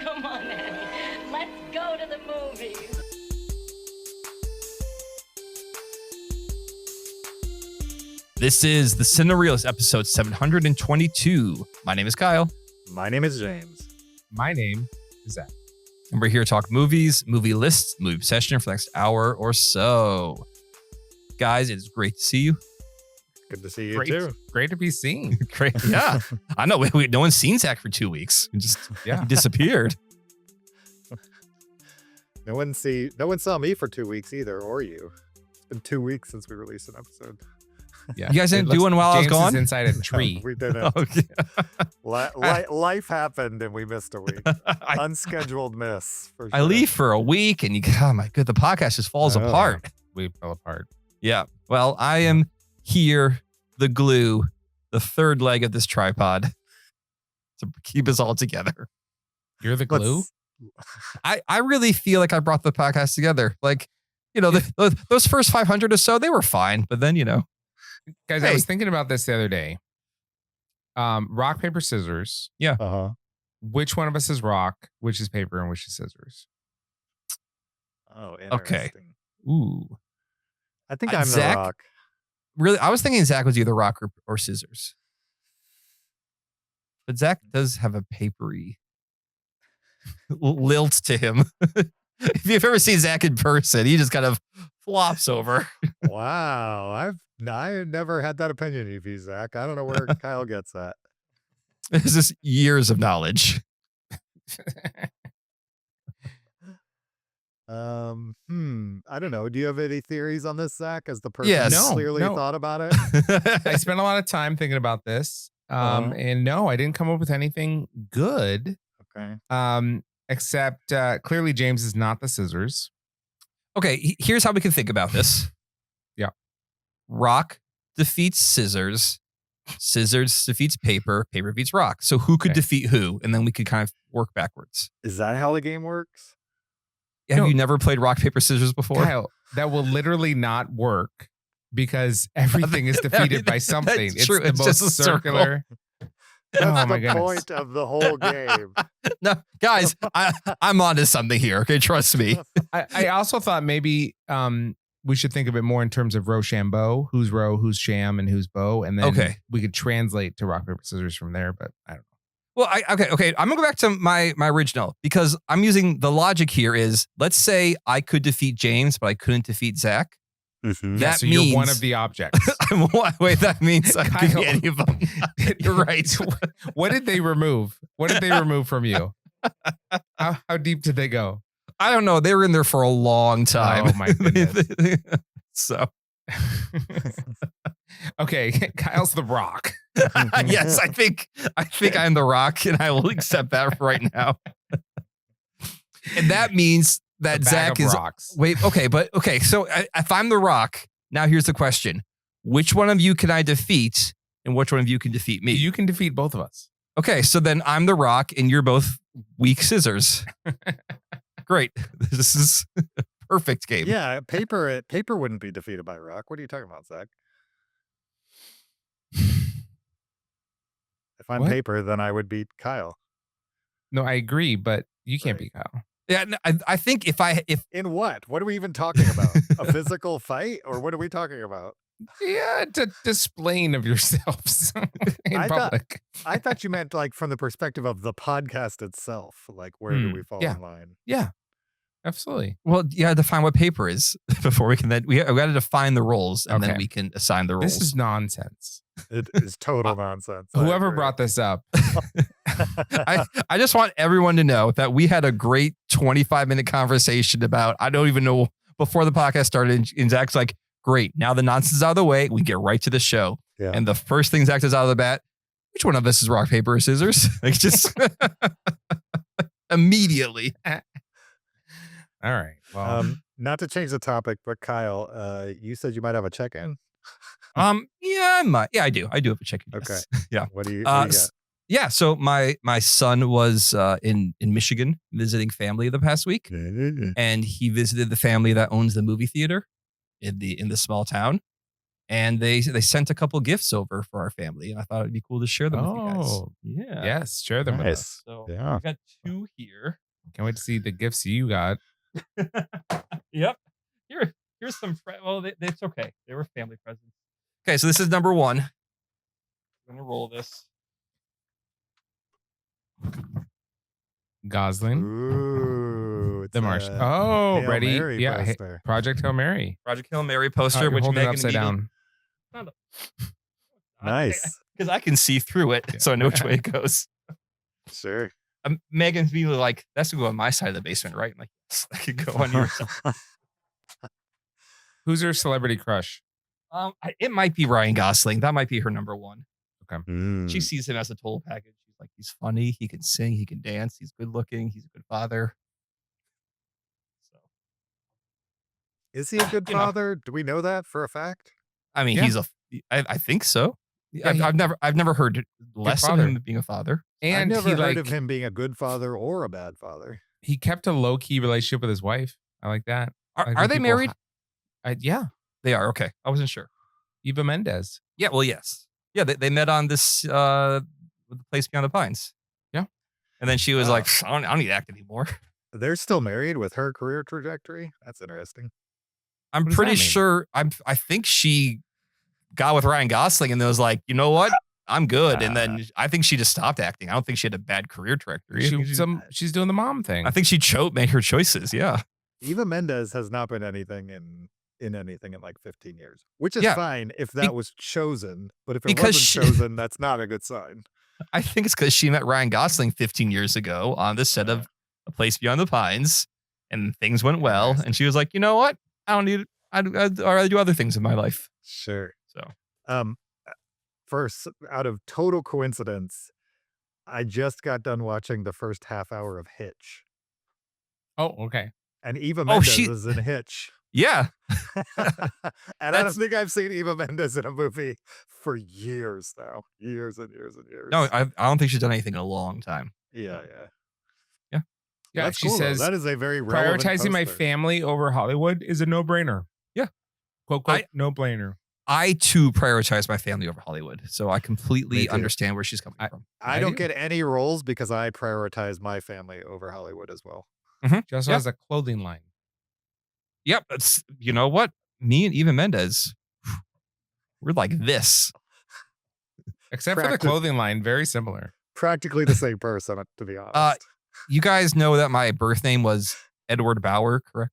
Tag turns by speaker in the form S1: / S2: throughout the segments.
S1: Come on, Annie. Let's go to the movies.
S2: This is the Cinereelists episode 722. My name is Kyle.
S3: My name is James.
S4: My name is Zach.
S2: And we're here to talk movies, movie lists, movie obsession for the next hour or so. Guys, it is great to see you.
S3: Good to see you too.
S4: Great to be seen.
S2: Great. Yeah. I know. No one's seen Zach for 2 weeks. He disappeared.
S3: No one saw me for 2 weeks either, or you. It's been 2 weeks since we released an episode.
S4: Yeah.
S2: You guys didn't do one while I was
S4: James
S2: gone?
S4: is inside a tree.
S3: We didn't.
S2: Okay.
S3: Life happened and we missed a week. Unscheduled miss. For sure.
S2: I leave for a week and oh my god, the podcast just falls apart.
S4: We fell apart.
S2: Yeah. Well, I am here, the glue, the third leg of this tripod to keep us all together.
S4: You're the glue?
S2: I really feel like I brought the podcast together. Like, those first 500 or so, they were fine. But then,
S4: Guys,
S2: Hey.
S4: I was thinking about this the other day. Rock, paper, scissors.
S2: Yeah.
S3: Uh-huh.
S4: Which one of us is rock, which is paper, and which is scissors?
S3: Oh, interesting.
S2: Okay. Ooh.
S3: I think I'm the
S2: Zach?
S3: rock.
S2: Really, I was thinking Zach was either rock or scissors. But Zach does have a papery lilt to him. If you've ever seen Zach in person, he just kind of flops over.
S3: Wow. I've never had that opinion of you, Zach. I don't know where Kyle gets that.
S2: This is years of knowledge.
S3: I don't know. Do you have any theories on this, Zach, as the person
S2: Yes.
S3: who clearly
S4: No.
S3: thought about it?
S4: I spent a lot of time thinking about this. And no, I didn't come up with anything good.
S3: Okay.
S4: Except clearly James is not the scissors.
S2: Okay, here's how we can think about this.
S4: Yeah.
S2: Rock defeats scissors. Scissors defeats paper. Paper defeats rock. So who could
S4: Okay.
S2: defeat who? And then we could kind of work backwards.
S3: Is that how the game works?
S2: Have
S4: No.
S2: you never played rock, paper, scissors before?
S4: Kyle, that will literally not work because everything is defeated by something.
S2: That's
S4: It's
S2: true.
S4: the
S2: It's
S4: most
S2: just a circle.
S4: circular.
S3: That's
S4: Oh my
S3: the
S4: goodness.
S3: point of the whole game.
S2: No, guys, I'm onto something here. Okay, trust me.
S4: I also thought maybe we should think of it more in terms of Rochambeau, who's row, who's sham, and who's bow, and then
S2: Okay.
S4: we could translate to rock paper scissors from there. But I don't know.
S2: Well, okay. I'm gonna go back to my original because I'm using the logic here is let's say I could defeat James, but I couldn't defeat Zach.
S3: Mhm.
S2: That
S4: so
S2: means
S4: you're one of the objects.
S2: Wait, that means I could be
S4: Kyle.
S2: any of them. You're right.
S4: What did they remove? What did they remove from you? How deep did they go?
S2: I don't know. They were in there for a long time.
S4: Oh my goodness.
S2: So
S4: Okay, Kyle's the rock.
S2: yes, I think I'm the rock, and I will accept that right now. And that means that
S4: A bag
S2: Zach
S4: of
S2: is
S4: rocks.
S2: wait. Okay. So if I'm the rock, now here's the question: which one of you can I defeat, and which one of you can defeat me?
S4: You can defeat both of us.
S2: Okay, so then I'm the rock, and you're both weak scissors. Great. This is a perfect game.
S3: Yeah, paper wouldn't be defeated by rock. What are you talking about, Zach? If I'm
S4: What?
S3: paper, then I would beat Kyle.
S4: No, I agree, but you can't
S3: Right.
S4: beat Kyle.
S2: Yeah. No, I think if
S3: In what? What are we even talking about? A physical fight? Or what are we talking about?
S4: Yeah, to displaying of yourselves in
S3: I thought-
S4: public.
S3: I thought you meant like from the perspective of the podcast itself. Like where do we fall
S4: yeah.
S3: in line?
S4: Yeah, absolutely.
S2: well, you gotta define what paper is before we can then we got to define the roles and then
S4: Okay.
S2: we can assign the roles.
S4: This is nonsense.
S3: It is total nonsense. I
S4: Whoever
S3: agree.
S4: brought this up,
S2: I just want everyone to know that we had a great 25-minute conversation about, I don't even know, before the podcast started, and Zach's like, great, now the nonsense is out of the way, we get right to the show.
S3: Yeah.
S2: And the first thing Zach does out of the bat, which one of us is rock, paper, or scissors? Like just immediately.
S4: all right. Well,
S3: Not to change the topic, but Kyle, you said you might have a check-in.
S2: Yeah, I might. Yeah, I do. I do have a check-in. Yes. Yeah.
S3: What do you
S2: s-
S3: got?
S2: Yeah. So my son was in Michigan visiting family the past week, and he visited the family that owns the movie theater in the small town. And they sent a couple gifts over for our family, and I thought it'd be cool to share them with you guys.
S4: Oh,
S2: Yeah.
S4: yes, share them with us.
S3: Nice.
S2: So
S3: Yeah.
S2: I got 2 here.
S4: Can't wait to see the gifts you got.
S2: Yep. Here's some. It's okay. They were family presents. Okay, so this is number 1. I'm gonna roll this.
S4: Gosling,
S3: Ooh, it's
S4: the Martian.
S3: a
S4: Oh,
S3: Hail
S4: ready?
S3: Mary
S4: Yeah,
S3: poster.
S4: Project Hail Mary.
S2: Project Hail Mary
S4: Oh,
S2: poster,
S4: you're
S2: which
S4: holding it
S2: Megan
S4: upside down.
S3: Nice.
S2: Because I can see through it,
S4: Yeah.
S2: so I know which way it goes.
S3: Sure.
S2: Megan's being like, "That's gonna go on my side of the basement, right?" I'm like, yes, I could go on your side.
S4: Who's your celebrity crush?
S2: It might be Ryan Gosling. That might be her number 1.
S3: Mm.
S2: She sees him as a total package. She's like, he's funny, he can sing, he can dance, he's good looking, he's a good father. So,
S3: Is he a good
S2: you know.
S3: father? Do we know that for a fact?
S2: I mean,
S4: Yeah.
S2: I think so.
S4: Yeah,
S2: I've never heard less of
S4: father.
S2: him being a father.
S4: And
S3: I've never
S4: he
S3: heard of him being a good father or a bad father.
S4: he kept a low key relationship with his wife. I like that. I think
S2: Are they
S4: people
S2: married?
S4: Yeah,
S2: They are. Okay, I wasn't sure.
S4: Eva Mendes.
S2: Yeah. Well, yes. Yeah, they met on this the place beyond the pines.
S4: Yeah.
S2: And then she was
S3: Oh.
S2: like, I don't need to act anymore.
S3: They're still married with her career trajectory. That's interesting.
S2: I'm
S4: What does
S2: pretty
S4: that mean?
S2: sure. I think she got with Ryan Gosling and then was like, you know what? I'm good. And then I think she just stopped acting. I don't think she had a bad career trajectory.
S4: She's doing the mom thing.
S2: I think she made her choices. Yeah.
S3: Eva Mendes has not been anything in anything in like 15 years, which is
S2: Yeah.
S3: fine if that was chosen. But if it
S2: Because
S3: wasn't chosen, that's not a good sign.
S2: I think it's because she met Ryan Gosling 15 years ago on the set of A Place Beyond the Pines, and things went well. And she was like, you know what? I don't need it. I'd rather do other things in my life.
S3: Sure.
S2: So
S3: First, out of total coincidence, I just got done watching the first half hour of Hitch,
S4: Oh, okay.
S3: and Eva Mendes
S2: she-
S3: is in Hitch.
S2: yeah.
S3: And I don't
S2: That's-
S3: think I've seen Eva Mendes in a movie for years now. Years and years and years.
S2: No, I don't think she's done anything in a long time.
S3: Yeah.
S4: Yeah,
S3: That's
S4: she
S3: cool, though.
S4: says
S3: that is a very relevant
S4: prioritizing my
S3: poster.
S4: family over Hollywood is a no-brainer.
S2: Yeah.
S4: Quote, no-brainer.
S2: I too prioritize my family over Hollywood, so I
S3: Me
S2: completely
S3: too.
S2: understand where she's coming from.
S3: I
S4: I
S3: don't
S4: do.
S3: get any roles because I prioritize my family over Hollywood as well.
S4: She also
S2: Yeah.
S4: has a clothing line.
S2: Yep, that's, you know what? Me and Eva Mendes, we're like this.
S4: Except for the clothing line, very similar.
S3: Practically the same person, to be honest.
S2: You guys know that my birth name was Edward Bauer, correct?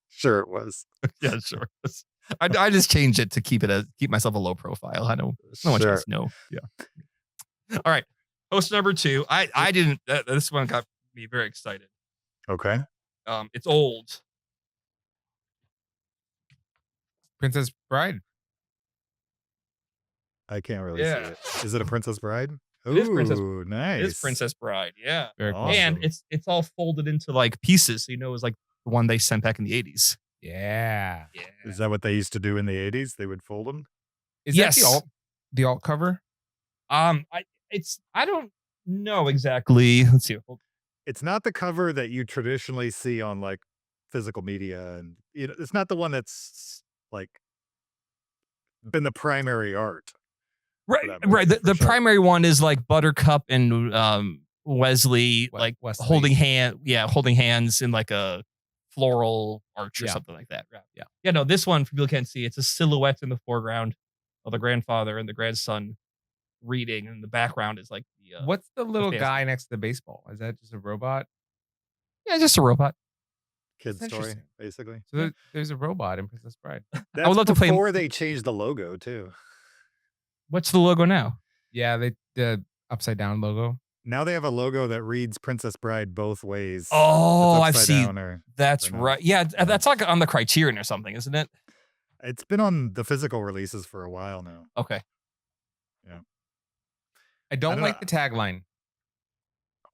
S3: Sure, it was.
S2: Yeah, sure. I just changed it to keep myself a low profile. I know no one
S3: Sure.
S2: should know. Yeah. All right. Post number 2. I didn't. This one got me very excited.
S3: Okay.
S2: It's old.
S4: Princess Bride.
S3: I can't really
S2: Yeah.
S3: see it. Is it a Princess Bride?
S2: It is Princess-
S3: Ooh, nice.
S2: It is Princess Bride. Yeah.
S4: Very cool.
S3: Awesome.
S2: And it's all folded into like pieces, so you know it was like the one they sent back in the 80s.
S4: Yeah.
S2: Yeah.
S3: Is that what they used to do in the 80s? They would fold them?
S4: Is
S2: Yes.
S4: that the alt cover?
S2: I don't know exactly. Let's see.
S3: It's not the cover that you traditionally see on like physical media, and it's not the one that's like been the primary art.
S2: Right,
S3: that movie,
S2: right. The
S3: for sure.
S2: primary one is like Buttercup and Wesley, like
S4: Wesley.
S2: holding hands in like a floral arch or
S4: Yeah.
S2: something like that. Right. Yeah. Yeah. No, this one, for people who can't see, it's a silhouette in the foreground of the grandfather and the grandson reading, and the background is like the
S4: What's the little
S2: fancy.
S4: guy next to the baseball? Is that just a robot?
S2: yeah, just a robot.
S3: Kid
S4: That's
S3: story,
S4: interesting.
S3: basically.
S4: So there's a robot in Princess Bride.
S3: That's
S2: would love to play-
S3: before they changed the logo too.
S2: What's the logo now?
S4: Yeah, the upside down logo.
S3: Now they have a logo that reads Princess Bride both ways.
S2: Oh,
S3: It's
S2: I've
S3: upside
S2: seen.
S3: down or-
S2: That's
S3: or no.
S2: right. Yeah, that's like on the Criterion or something, isn't it?
S3: It's been on the physical releases for a while now.
S2: Okay.
S4: I don't
S3: don't
S4: like
S3: know.
S4: the tagline.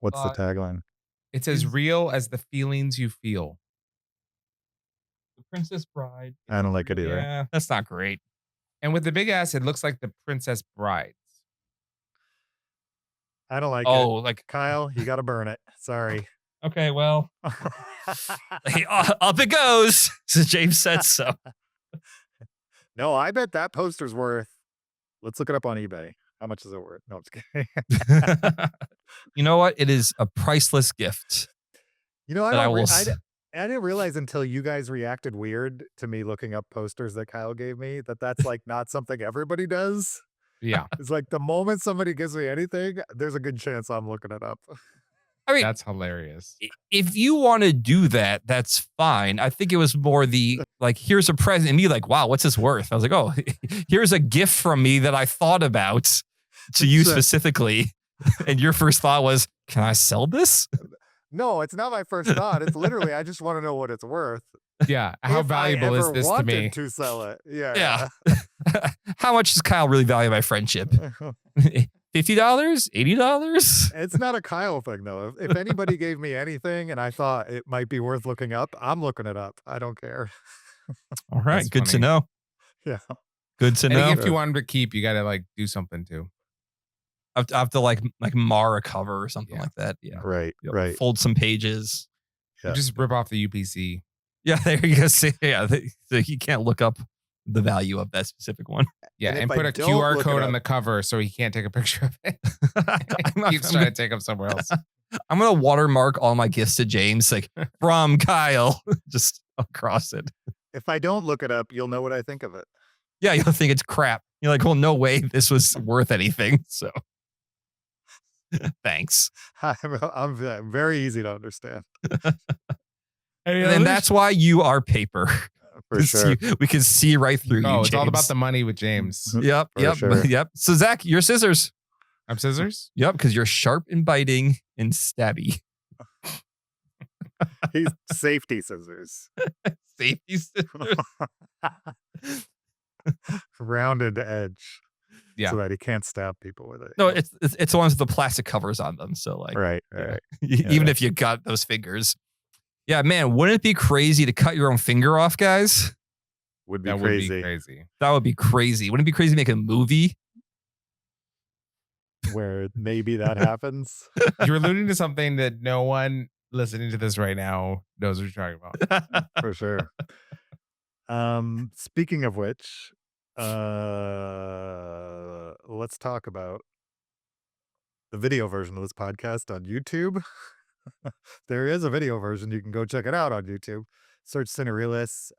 S3: What's the
S2: Uh,
S3: tagline?
S4: It's as real as the feelings you feel.
S2: The Princess Bride.
S3: I don't like it either.
S2: Yeah, that's not great.
S4: And with the big ass, it looks like the Princess Brides.
S3: I don't like
S2: Oh,
S3: it.
S2: like
S3: Kyle, you got to burn it. Sorry.
S2: okay, well, hey, up it goes. So James said so.
S3: No, I bet that poster's worth. Let's look it up on eBay. How much is it worth? No, I'm just kidding.
S2: You know what? It is a priceless gift
S3: You know,
S2: that I will.
S3: I didn't realize until you guys reacted weird to me looking up posters that Kyle gave me that that's like not something everybody does.
S4: Yeah,
S3: It's like the moment somebody gives me anything, there's a good chance I'm looking it up.
S2: I mean,
S4: that's hilarious.
S2: if you want to do that, that's fine. I think it was more the like, here's a present, and me like, wow, what's this worth? I was like, oh, here's a gift from me that I thought about to you specifically. And your first thought was, can I sell this?
S3: No, it's not my first thought. It's literally, I just want to know what it's worth.
S4: Yeah, how
S3: If
S4: valuable
S3: I
S4: is
S3: ever
S4: this to
S3: wanted
S4: me?
S3: to sell it.
S2: Yeah. How much does Kyle really value my friendship? $50? $80?
S3: It's not a Kyle thing, though. If anybody gave me anything and I thought it might be worth looking up, I'm looking it up. I don't care.
S2: All right.
S4: That's
S2: Good to
S4: funny.
S2: know.
S3: Yeah.
S2: Good to
S4: I
S2: know.
S4: think if you want him to keep, you got to like do something too.
S2: I have to like mar a cover or something
S4: Yeah.
S2: like that. Yeah.
S3: Right.
S2: You know,
S3: Right.
S2: Fold some pages.
S3: Yeah.
S4: Just rip off the UPC.
S2: Yeah. There you go. See, yeah. So you can't look up the value of that specific one.
S4: Yeah,
S3: And
S4: and
S3: if
S4: put
S3: I
S4: a
S3: don't
S4: QR
S3: look
S4: code
S3: it
S4: on the
S3: up-
S4: cover so he can't take a picture of it.
S2: I'm
S4: Keeps trying to take them somewhere else.
S2: I'm going to watermark all my gifts to James, like from Kyle, just across it.
S3: If I don't look it up, you'll know what I think of it.
S2: Yeah. You'll think it's crap. You're like, well, no way this was worth anything. So thanks.
S3: I'm very easy to understand.
S2: And that's why you are paper.
S3: For sure.
S2: We can see right through you.
S4: Oh, it's all
S2: James.
S4: about the money with James.
S2: Yep.
S3: For
S2: Yep.
S3: sure.
S2: Yep. So Zach, your scissors.
S4: I'm scissors.
S2: Yep. Because you're sharp and biting and stabby.
S3: He's safety scissors.
S2: Safety scissors.
S3: Rounded edge.
S4: Yeah.
S3: So that he can't stab people with it.
S2: No, it's the ones with the plastic covers on them. So like,
S3: Right.
S2: yeah.
S3: Right.
S2: Even if you got those fingers. Yeah, man, wouldn't it be crazy to cut your own finger off, guys?
S3: Would be
S4: That
S3: crazy.
S4: would be crazy.
S2: That would be crazy. Wouldn't it be crazy to make a movie?
S3: Where maybe that happens.
S4: You're alluding to something that no one listening to this right now knows what you're talking about.
S3: For sure. Speaking of which, let's talk about the video version of this podcast on YouTube. There is a video version. You can go check it out on YouTube. Search Cinereelists,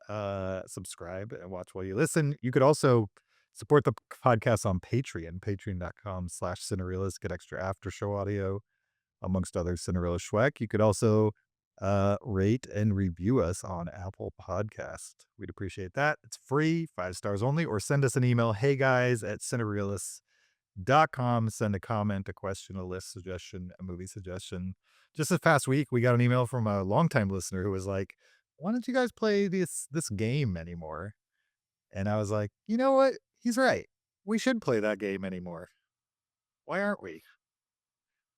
S3: subscribe and watch while you listen. You could also support the podcast on Patreon, patreon.com/Cinereelists. Get extra after show audio, amongst others, Cinereelist Schweck. You could also rate and review us on Apple Podcast. We'd appreciate that. It's free, 5 stars only, or send us an email, heyguys@cinereelists.com. Send a comment, a question, a list suggestion, a movie suggestion. Just this past week, we got an email from a longtime listener who was like, why don't you guys play this game anymore? And I was like, you know what? He's right. We should play that game anymore. Why aren't we?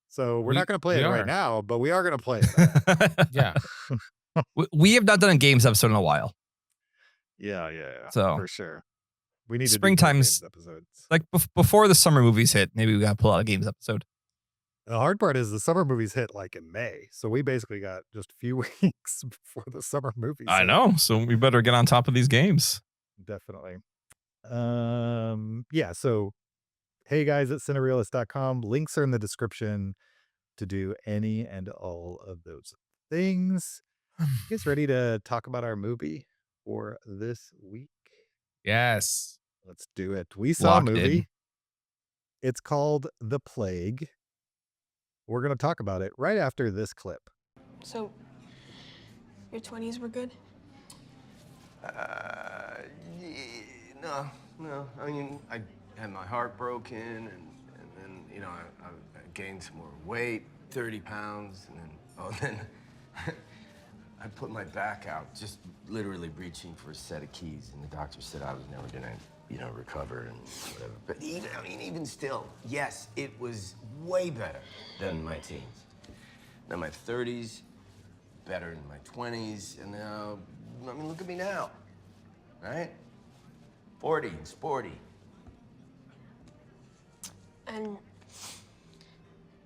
S3: So we're not going to play it right now, but we are going to play it.
S4: Yeah.
S2: We have not done a games episode in a while.
S3: Yeah.
S2: So,
S3: for sure. We need to do more
S2: springtime's
S3: games episodes.
S2: like before the summer movies hit, maybe we got to pull out a games episode.
S3: The hard part is the summer movies hit like in May. So we basically got just a few weeks before the summer movies.
S2: I
S3: hit.
S2: know. So we better get on top of these games.
S3: Definitely. Yeah. So, hey guys at cinereelist.com. Links are in the description to do any and all of those things. You guys ready to talk about our movie for this week?
S4: Yes.
S3: Let's do it. We saw
S2: Locked
S3: a
S2: in.
S3: movie. It's called The Plague. We're going to talk about it right after this clip.
S5: So, your 20s were good?
S6: No. I mean, I had my heart broken, and then, you know, I gained some more weight, 30 pounds, and then I put my back out, just literally reaching for a set of keys, and the doctor said I was never gonna, recover and whatever. But even still, yes, it was way better than my teens. Then my 30s, better than my 20s, and now, look at me now, right? 40 and sporty.
S5: And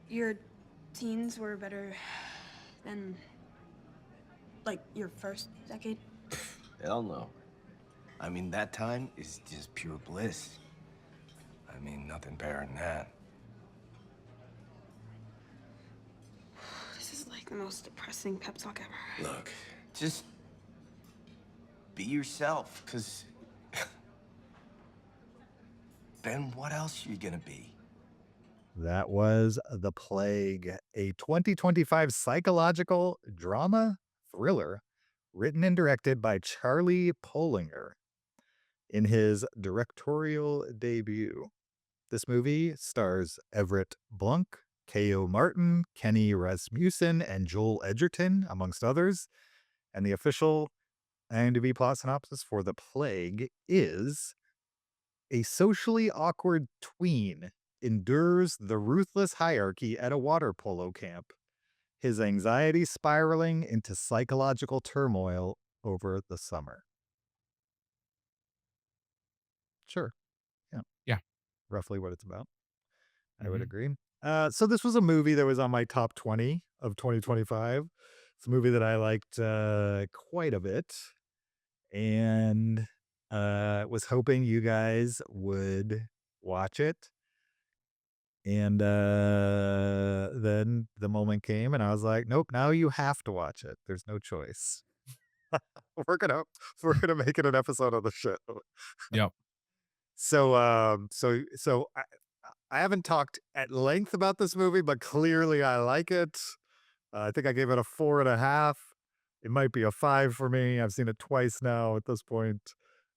S5: your teens were better than, like, your first decade?
S6: Hell no. I mean, that time is just pure bliss. I mean, nothing better than that.
S5: This is like the most depressing pep talk ever.
S6: Look, just be yourself, because then what else are you gonna be?
S3: That was The Plague, a 2025 psychological drama thriller written and directed by Charlie Polinger in his directorial debut. This movie stars Everett Blunk, K.O. Martin, Kenny Rasmussen, and Joel Edgerton, amongst others. And the official IMDb plot synopsis for The Plague is: a socially awkward tween endures the ruthless hierarchy at a water polo camp, his anxiety spiraling into psychological turmoil over the summer. Sure. Yeah.
S4: Yeah.
S3: Roughly what it's about. I would
S4: Mhm.
S3: agree. So this was a movie that was on my top 20 of 2025. It's a movie that I liked quite a bit, and was hoping you guys would watch it. And then the moment came, and I was like, "Nope! Now you have to watch it. There's no choice. we're gonna make it an episode of the show."
S4: Yep.
S3: So I haven't talked at length about this movie, but clearly I like it. I think I gave it a 4.5. It might be a 5 for me. I've seen it twice now at this point.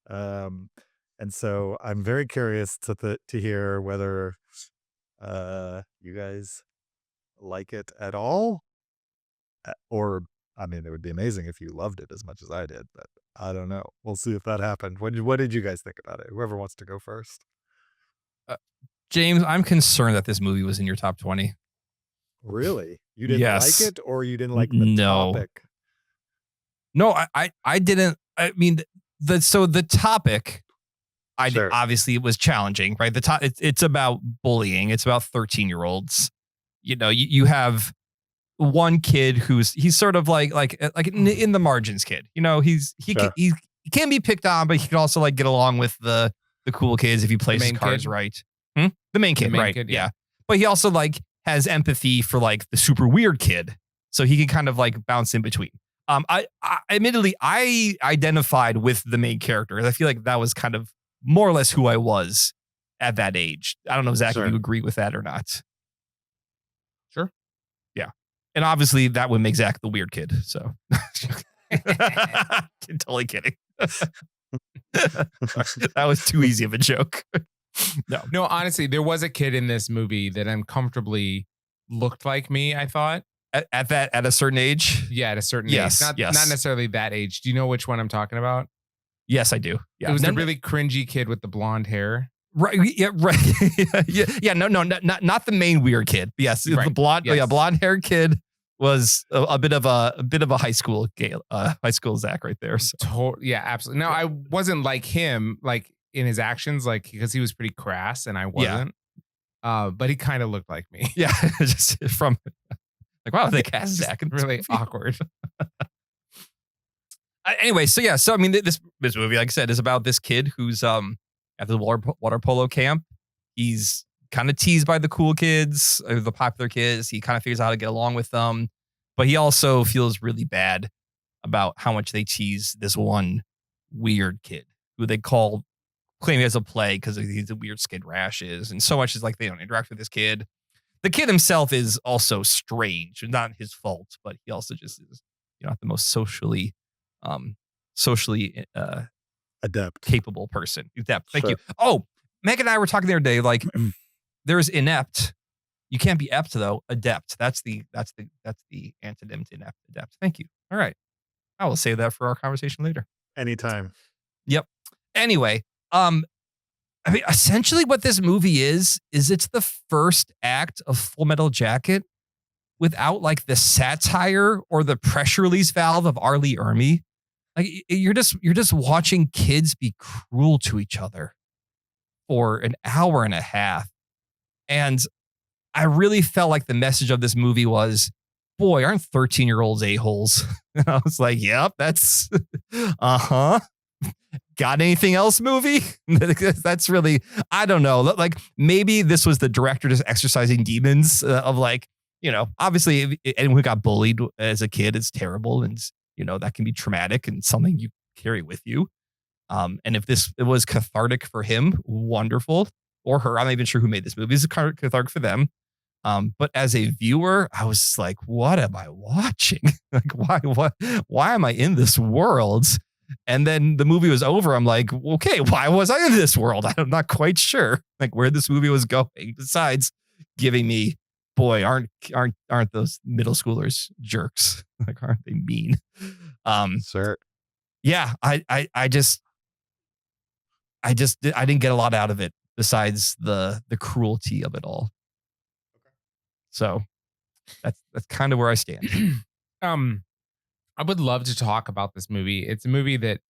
S3: And so I'm very curious to hear whether you guys like it at all. Or, I mean, it would be amazing if you loved it as much as I did, but I don't know. We'll see if that happened. What did you guys think about it? Whoever wants to go first.
S2: James, I'm concerned that this movie was in your top 20.
S3: Really? You didn't
S2: Yes.
S3: like it, or you didn't like the
S2: No.
S3: topic?
S2: No, I didn't. I mean, the topic,
S3: Sure.
S2: obviously it was challenging, right? It's about bullying. It's about 13-year-olds. You know, you have one kid he's sort of like in the margins kid. You know, he
S3: Sure.
S2: can be picked on, but he can also like get along with the cool kids if he plays his
S4: main
S2: cards
S4: kid?
S2: right. The main kid,
S4: main
S2: right?
S4: kid,
S2: Yeah.
S4: yeah.
S2: But he also like has empathy for like the super weird kid, so he can kind of like bounce in between. I admittedly I identified with the main character. I feel like that was kind of more or less who I was at that age. I don't know, Zach,
S3: Sure.
S2: if you agree with that or not.
S4: Sure.
S2: Yeah. And obviously that would make Zach the weird kid. So totally kidding. That was too easy of a joke.
S4: No, honestly, there was a kid in this movie that uncomfortably looked like me, I thought.
S2: At a certain age?
S4: Yeah, at a certain
S2: Yes,
S4: age.
S2: yes.
S4: Not necessarily that age. Do you know which one I'm talking about?
S2: Yes, I do. Yeah.
S4: It was
S2: No,
S4: the really cringy kid with the blonde hair.
S2: Right. Yeah. Right. yeah. No. Not the main weird kid. Yes. The
S4: Right,
S2: blonde.
S4: yes.
S2: Yeah. Blonde haired kid was a bit of a high school Zach right there. So.
S4: Yeah, absolutely. No, I wasn't like him, like in his actions, like because he was pretty crass and I wasn't. But he kind of looked like me.
S2: Yeah. Just from like, wow, they cast Zach. in this
S4: Really
S2: movie.
S4: awkward.
S2: Anyway, so I mean, this movie, like I said, is about this kid who's at the water polo camp. He's kind of teased by the cool kids, or the popular kids. He kind of figures out how to get along with them, but he also feels really bad about how much they tease this one weird kid who they claim he has a plague because he's a weird skin rashes, and so much is like they don't interact with this kid. The kid himself is also strange, not his fault, but he also just is, not the most socially
S3: Adept.
S2: capable person. Adept. Thank
S3: Sure.
S2: you. Oh, Meg and I were talking the other day. Like, there's inept. You can't be ept though. Adept. That's the antonym to inept. Adept. Thank you. All right. I will save that for our conversation later.
S3: Anytime.
S2: Yep. Anyway, I mean, essentially what this movie is it's the first act of Full Metal Jacket without like the satire or the pressure release valve of R. Lee Ermey. Like you're just watching kids be cruel to each other for an hour and a half. And I really felt like the message of this movie was, boy, aren't 13-year-olds a-holes? And I was like, yep, that's, uh-huh. got anything else movie? That's really, I don't know. Like maybe this was the director just exercising demons of like, obviously anyone who got bullied as a kid is terrible. And, that can be traumatic and something you carry with you. And if it was cathartic for him, wonderful. Or her, I'm not even sure who made this movie. It's cathartic for them. But as a viewer, I was like, what am I watching? Like, why am I in this world? And then the movie was over. I'm like, okay, why was I in this world? I'm not quite sure like where this movie was going, besides giving me, boy, aren't those middle schoolers jerks? Like, aren't they mean?
S3: Sir.
S2: Yeah, I didn't get a lot out of it besides the cruelty of it all. So that's kind of where I stand.
S4: I would love to talk about this movie. It's a movie that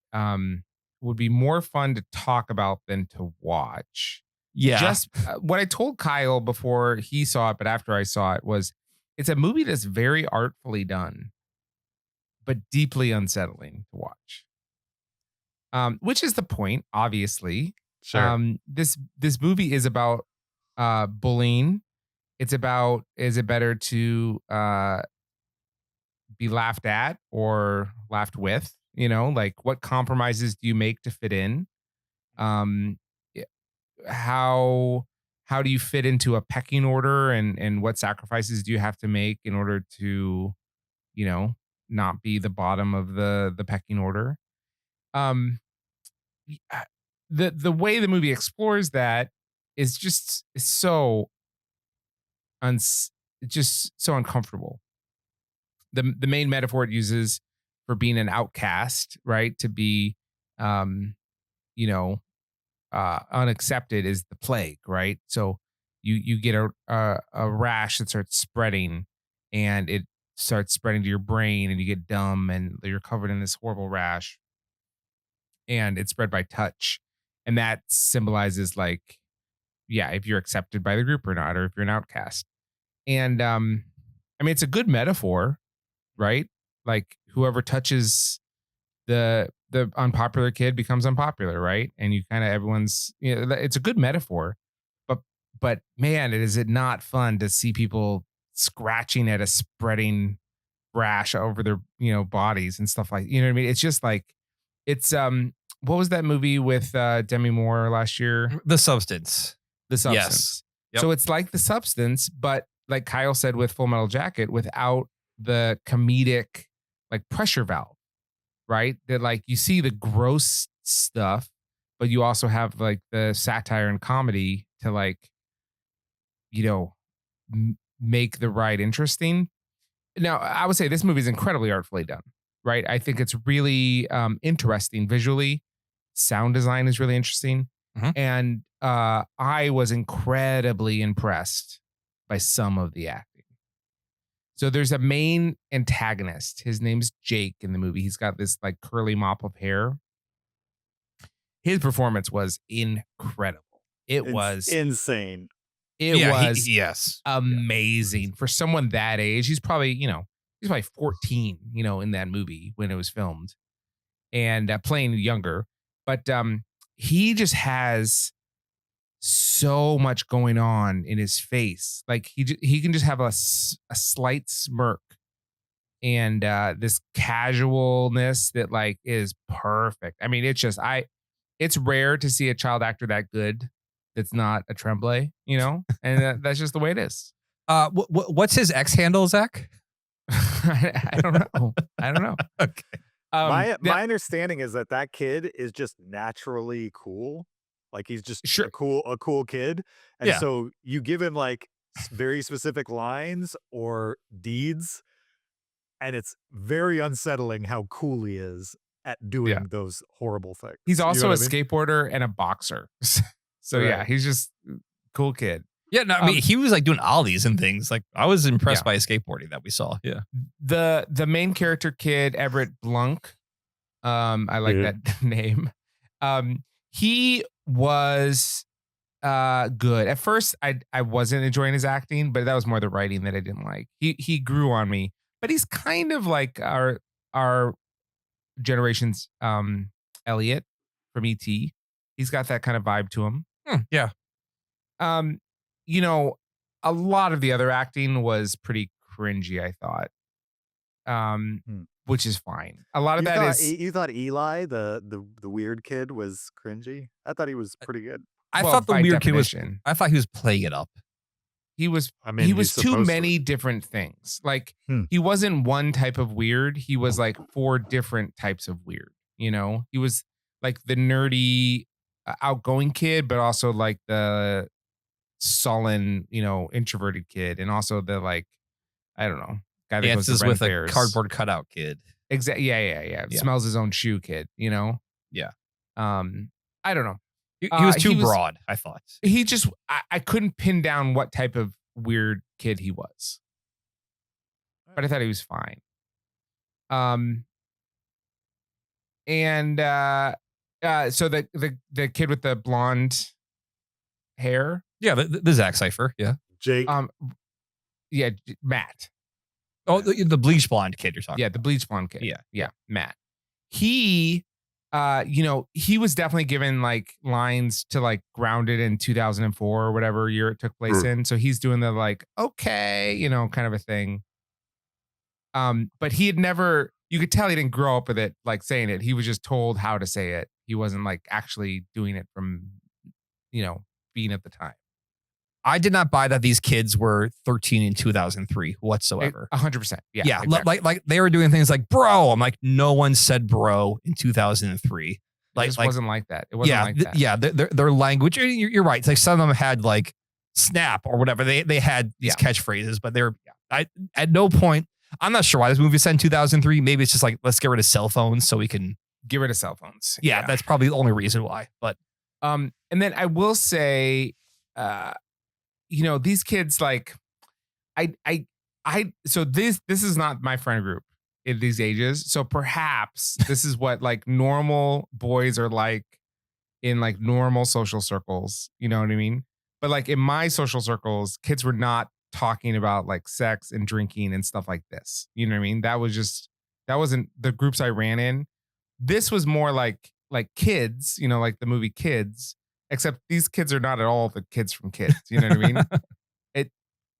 S4: would be more fun to talk about than to watch.
S2: Yeah.
S4: Just what I told Kyle before he saw it, but after I saw it, was it's a movie that's very artfully done, but deeply unsettling to watch. Which is the point, obviously.
S3: Sure.
S4: This movie is about bullying. It's about, is it better to be laughed at or laughed with? Like what compromises do you make to fit in? How do you fit into a pecking order, and what sacrifices do you have to make in order to, not be the bottom of the pecking order? The way the movie explores that is just so uncomfortable. The main metaphor it uses for being an outcast, right, to be unaccepted, is the plague, right? So you get a rash that starts spreading, and it starts spreading to your brain, and you get dumb, and you're covered in this horrible rash, and it's spread by touch, and that symbolizes like, yeah, if you're accepted by the group or not, or if you're an outcast. And it's a good metaphor, right? Like whoever touches the unpopular kid becomes unpopular, right? And you kind of, everyone's, it's a good metaphor, but man, is it not fun to see people scratching at a spreading rash over their, bodies and stuff like, what I mean? It's just like, it's, what was that movie with Demi Moore last year?
S2: The Substance.
S4: The Substance.
S2: Yes. Yep.
S4: So it's like The Substance, but like Kyle said with Full Metal Jacket, without the comedic like pressure valve, right? That like you see the gross stuff, but you also have like the satire and comedy to like, make the ride interesting. Now, I would say this movie is incredibly artfully done, right? I think it's really interesting visually. Sound design is really interesting.
S2: Mhm.
S4: And I was incredibly impressed by some of the acting. So there's a main antagonist. His name's Jake in the movie. He's got this like curly mop of hair. His performance was incredible. It was
S3: insane.
S4: It was
S2: yes.
S4: amazing for someone that age. He's probably, he's probably 14, in that movie when it was filmed, and playing younger. But he just has so much going on in his face. Like he can just have a slight smirk and this casualness that like is perfect. I mean, it's just it's rare to see a child actor that good that's not a Tremblay, and that's just the way it is.
S2: What's his X handle, Zach?
S4: I don't know.
S2: Okay.
S3: My understanding is that kid is just naturally cool. Like he's just a cool kid. And so you give him like very specific lines or deeds, and it's very unsettling how cool he is at doing those horrible things.
S4: He's also a skateboarder and a boxer. So
S3: Right.
S4: yeah, he's just cool kid.
S2: Yeah, no, I mean, he was like doing ollies and things. Like I was impressed by his skateboarding that we saw. Yeah.
S4: The main character kid, Everett Blunk. I like that name. He was good. At first I wasn't enjoying his acting, but that was more the writing that I didn't like. He grew on me, but he's kind of like our generation's Elliot from E.T. He's got that kind of vibe to him.
S2: Yeah.
S4: You know, a lot of the other acting was pretty cringy, I thought. Which is fine. A lot of
S3: You thought Eli, the weird kid, was cringy? I thought he was pretty good.
S2: I
S4: Well,
S2: thought the
S4: by
S2: weird kid was.
S4: definition.
S2: I thought he was playing it up.
S4: He was
S3: I mean,
S4: he
S3: he's
S4: was too
S3: supposed to.
S4: many different things. Like
S3: Hmm.
S4: he wasn't one type of weird. He was like 4 different types of weird. You know, he was like the nerdy, outgoing kid, but also like the sullen, you know, introverted kid, and also the like, I don't know, guy that goes
S2: Dances
S4: to Ren
S2: with a
S4: fairs.
S2: cardboard cutout kid.
S4: Exactly. Yeah.
S2: Yeah.
S4: Smells his own shoe kid. You know.
S2: Yeah.
S4: I don't know.
S2: He was too
S4: he was-
S2: broad, I thought.
S4: He just I couldn't pin down what type of weird kid he was, but I thought he was fine. And so the kid with the blonde hair,
S2: Yeah, the Zach Cipher. Yeah.
S3: Jake.
S4: yeah, Matt.
S2: Oh, the bleach blonde kid you're talking.
S4: Yeah, the bleach blonde kid.
S2: Yeah.
S4: Matt. He, you know, he was definitely given like lines to like Grounded in 2004 or whatever year it took place in. So he's doing the like, okay, you know, kind of a thing. But he had never, you could tell he didn't grow up with it, like saying it. He was just told how to say it. He wasn't like actually doing it from, you know, being at the time.
S2: I did not buy that these kids were 13 in 2003 whatsoever.
S4: 100%. Yeah.
S2: Yeah,
S4: exactly.
S2: like they were doing things like bro. I'm like, no one said bro in 2003.
S4: It just wasn't like that. It wasn't like that.
S2: Yeah, their language. You're right. It's like some of them had like snap or whatever. They had these catchphrases, but I at no point. I'm not sure why this movie was set in 2003. Maybe it's just like let's get rid of cell phones so we can
S4: get rid of cell phones.
S2: Yeah, that's probably the only reason why. But
S4: and then I will say, you know, these kids like, so this is not my friend group at these ages. So perhaps this is what like normal boys are like in like normal social circles. You know what I mean? But like in my social circles, kids were not talking about like sex and drinking and stuff like this. You know what I mean? That wasn't the groups I ran in. This was more like kids, you know, like the movie Kids, except these kids are not at all the kids from Kids. You know what I mean?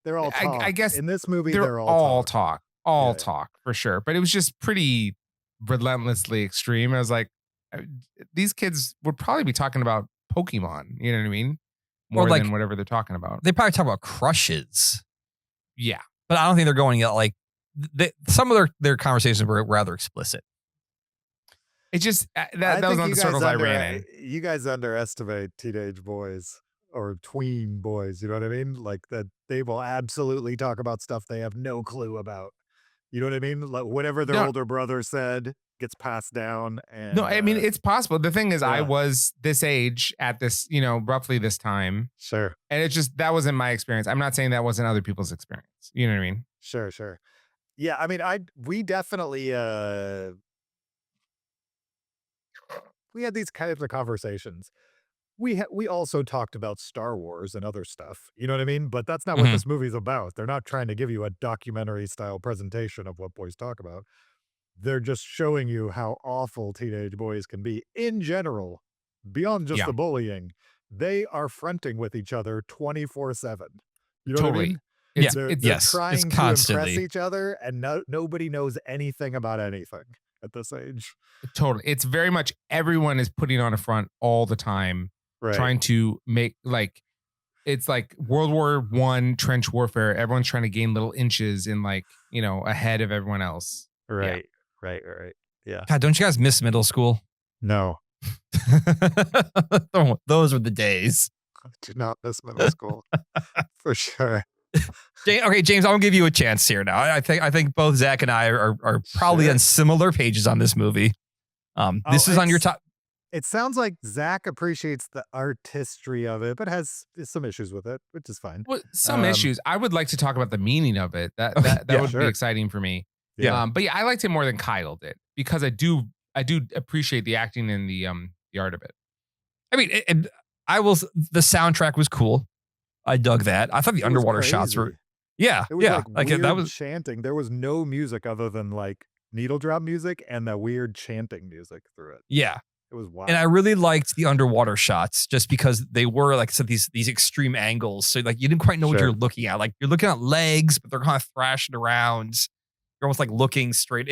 S3: They're all talk.
S4: I guess
S3: in this movie,
S4: they're all talk for sure. But it was just pretty relentlessly extreme. I was like, these kids would probably be talking about Pokemon. You know what I mean? More
S2: like,
S4: than whatever they're talking about.
S2: They probably talk about crushes.
S4: Yeah.
S2: But I don't think they're going like some of their conversations were rather explicit.
S4: It just that was not the circles I ran in.
S3: You guys underestimate teenage boys or tween boys. You know what I mean? Like that they will absolutely talk about stuff they have no clue about. You know what I mean? Like whatever their older brother said gets passed down. And
S4: no, I mean it's possible. The thing is, I was this age at this, you know, roughly this time.
S3: Sure.
S4: And it just that wasn't my experience. I'm not saying that wasn't other people's experience. You know what I mean?
S3: Sure. Yeah, I mean, we definitely we had these kinds of conversations. We also talked about Star Wars and other stuff. You know what I mean? But that's not what this movie's about. They're not trying to give you a documentary style presentation of what boys talk about. They're just showing you how awful teenage boys can be in general, beyond just the bullying. They are fronting with each other 24/7. You know what I mean? They're trying to impress each other, and nobody knows anything about anything at this age.
S4: Totally. It's very much everyone is putting on a front all the time, trying to make like it's like World War I trench warfare. Everyone's trying to gain little inches in like, you know, ahead of everyone else.
S3: Right. Yeah.
S2: God, don't you guys miss middle school?
S3: No.
S2: Those were the days.
S3: I do not miss middle school. For sure.
S2: Okay, James, I'm gonna give you a chance here now. I think both Zach and I are probably on similar pages on this movie. This is on your top.
S3: It sounds like Zach appreciates the artistry of it, but has some issues with it, which is fine.
S4: Well, some issues. I would like to talk about the meaning of it. That would be exciting for me.
S3: Yeah.
S4: But yeah, I liked it more than Kyle did because I do appreciate the acting and the art of it.
S2: I mean, the soundtrack was cool. I dug that. I thought the underwater shots were,
S3: it was
S2: like
S3: weird
S2: that was
S3: chanting. There was no music other than like needle drop music and that weird chanting music through it.
S2: Yeah,
S3: It was wild.
S2: And I really liked the underwater shots just because they were like so these extreme angles. So like you didn't quite know what
S3: Sure.
S2: you're looking at. Like you're looking at legs, but they're kind of thrashing around. You're almost like looking straight.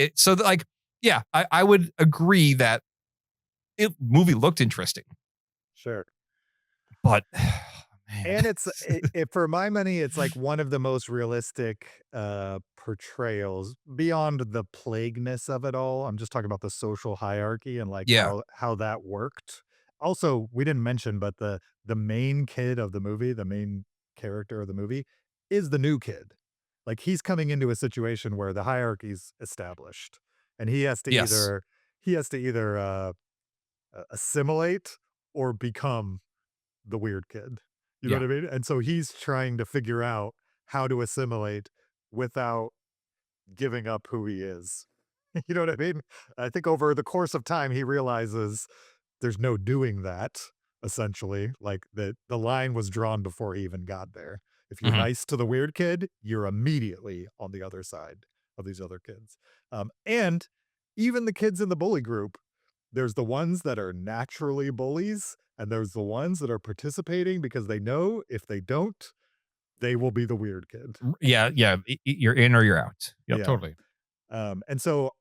S2: Yeah, I would agree that movie looked interesting,
S3: Sure.
S2: but man.
S3: And it's for my money, it's like one of the most realistic portrayals beyond the plagueness of it all. I'm just talking about the social hierarchy and like
S2: Yeah.
S3: how that worked. Also, we didn't mention, but the main kid of the movie, the main character of the movie, is the new kid. Like he's coming into a situation where the hierarchy's established, and he has to
S2: Yes.
S3: either assimilate or become the weird kid. You know
S2: Yeah.
S3: what I mean? And so he's trying to figure out how to assimilate without giving up who he is. You know what I mean? I think over the course of time, he realizes there's no doing that, essentially. Like the line was drawn before he even got there. If you're
S2: Mhm.
S3: nice to the weird kid, you're immediately on the other side of these other kids. And even the kids in the bully group, there's the ones that are naturally bullies, and there's the ones that are participating because they know if they don't, they will be the weird kid.
S2: Yeah. You're in or you're out. Yep.
S3: Yeah.
S4: Totally.
S3: And so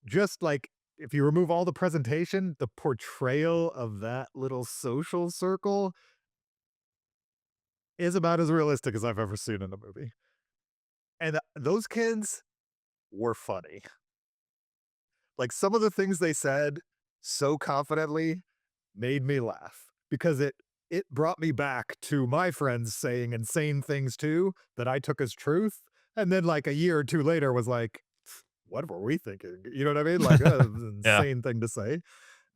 S3: just like if you remove all the presentation, the portrayal of that little social circle is about as realistic as I've ever seen in a movie. And those kids were funny. Like some of the things they said so confidently made me laugh because it brought me back to my friends saying insane things too that I took as truth. And then like a year or two later was like, what were we thinking? You know what I mean? Like an
S2: Yeah.
S3: insane thing to say.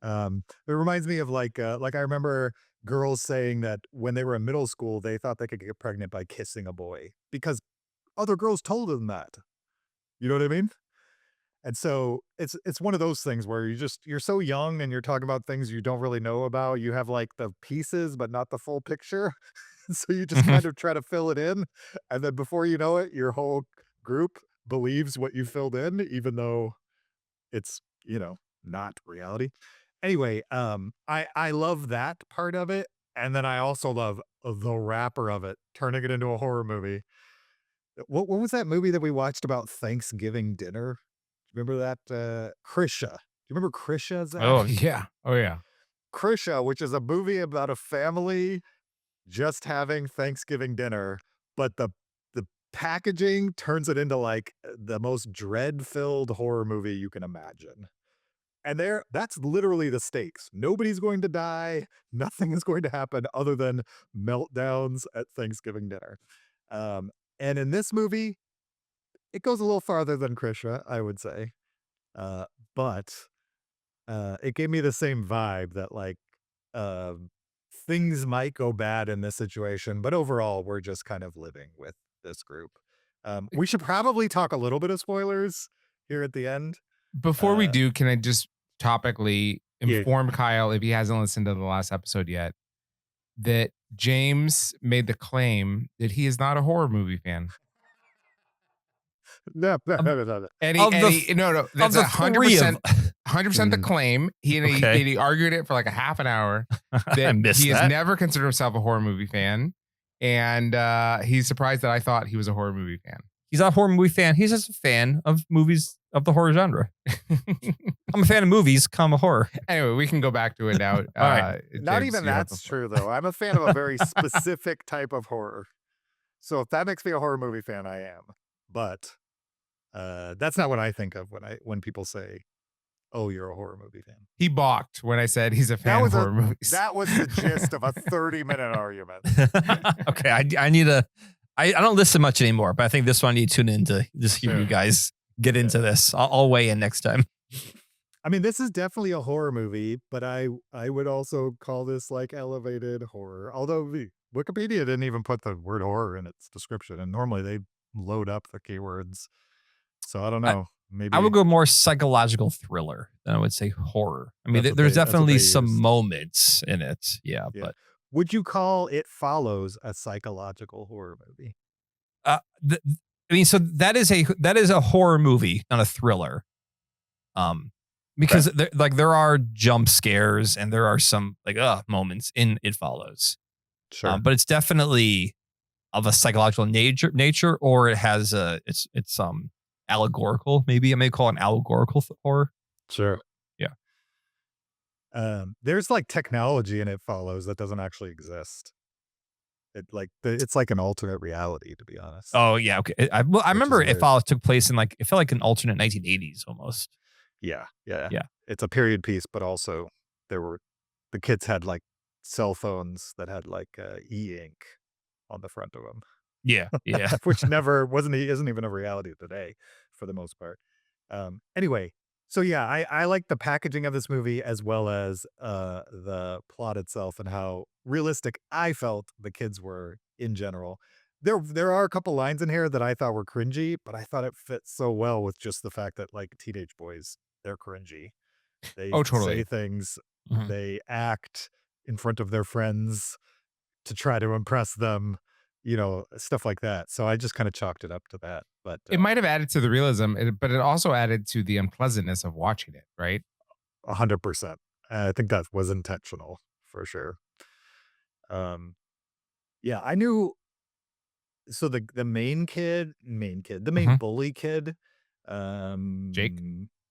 S3: It reminds me of like I remember girls saying that when they were in middle school, they thought they could get pregnant by kissing a boy because other girls told them that. You know what I mean? And so it's one of those things where you're so young and you're talking about things you don't really know about. You have like the pieces, but not the full picture. So you just
S2: Mhm.
S3: kind of try to fill it in. And then before you know it, your whole group believes what you filled in, even though it's, not reality. Anyway, I love that part of it. And then I also love the wrapper of it, turning it into a horror movie. What was that movie that we watched about Thanksgiving dinner? Remember that? Krisha. Do you remember Krisha, Zach?
S2: Oh,
S4: Yeah. Oh yeah.
S3: Krisha, which is a movie about a family just having Thanksgiving dinner, but the packaging turns it into like the most dread-filled horror movie you can imagine. And that's literally the stakes. Nobody's going to die. Nothing is going to happen other than meltdowns at Thanksgiving dinner. And in this movie, it goes a little farther than Krisha, I would say. But it gave me the same vibe that like uh, things might go bad in this situation, but overall, we're just kind of living with this group. We should probably talk a little bit of spoilers here at the end.
S4: Before we
S3: Uh,
S4: do, can I just topically
S3: Yeah.
S4: inform Kyle, if he hasn't listened to the last episode yet, that James made the claim that he is not a horror movie fan.
S3: No,
S2: Of
S4: No,
S2: the
S4: that's
S2: the
S4: 100%,
S2: three
S4: 100% the claim.
S2: Okay.
S4: He argued it for like a half an hour.
S2: I
S4: That
S2: missed
S4: he has
S2: that.
S4: never considered himself a horror movie fan, and he's surprised that I thought he was a horror movie fan.
S2: He's not a horror movie fan. He's just a fan of movies of the horror genre. I'm a fan of movies, horror.
S4: Anyway, we can go back to it now.
S2: All right.
S3: not
S4: James,
S3: even
S4: you have
S3: that's
S4: the-
S3: true, though. I'm a fan of a very specific type of horror. So if that makes me a horror movie fan, I am. But that's not what I think of when people say, "Oh, you're a horror movie fan."
S4: He balked when I said he's a fan of horror movies.
S3: That was the gist of a 30-minute argument.
S2: Okay, I need I don't listen much anymore, but I think this one I need to tune in to just hear
S3: Sure.
S2: you guys get into this. I'll weigh in next time.
S3: I mean, this is definitely a horror movie, but I would also call this like elevated horror. Although Wikipedia didn't even put the word horror in its description, and normally they load up the keywords. So I don't know. Maybe
S2: I would go more psychological thriller than I would say horror. I mean,
S3: That's what
S2: there's
S3: that's what
S2: definitely
S3: they
S2: some
S3: use.
S2: moments in it. Yeah,
S3: Yeah.
S2: but
S3: Would you call It Follows a psychological horror movie?
S2: I mean, so that is a horror movie, not a thriller. because there are jump scares and there are some like moments in It Follows.
S3: Sure.
S2: But it's definitely of a psychological nature, or it has it's allegorical. Maybe I may call it an allegorical horror.
S3: Sure.
S2: Yeah.
S3: There's like technology in It Follows that doesn't actually exist. It's like an alternate reality, to be honest.
S2: Oh yeah, okay. I remember It
S3: weird.
S2: Follows took place in it felt like an alternate 1980s almost.
S3: Yeah.
S2: Yeah.
S3: It's a period piece, but also the kids had like cell phones that had like e-ink on the front of them.
S2: Yeah, yeah.
S3: Which isn't even a reality today for the most part. Anyway, so yeah, I like the packaging of this movie as well as the plot itself and how realistic I felt the kids were in general. There are a couple lines in here that I thought were cringy, but I thought it fit so well with just the fact that like teenage boys, they're cringy. They
S4: totally.
S3: say things,
S2: Mhm.
S3: they act in front of their friends to try to impress them, stuff like that. So I just kind of chalked it up to that. But
S4: It might have added to the realism, but it also added to the unpleasantness of watching it, right?
S3: 100%. I think that was intentional for sure. Yeah, I knew. So the main
S2: Mhm.
S3: bully kid,
S4: Jake?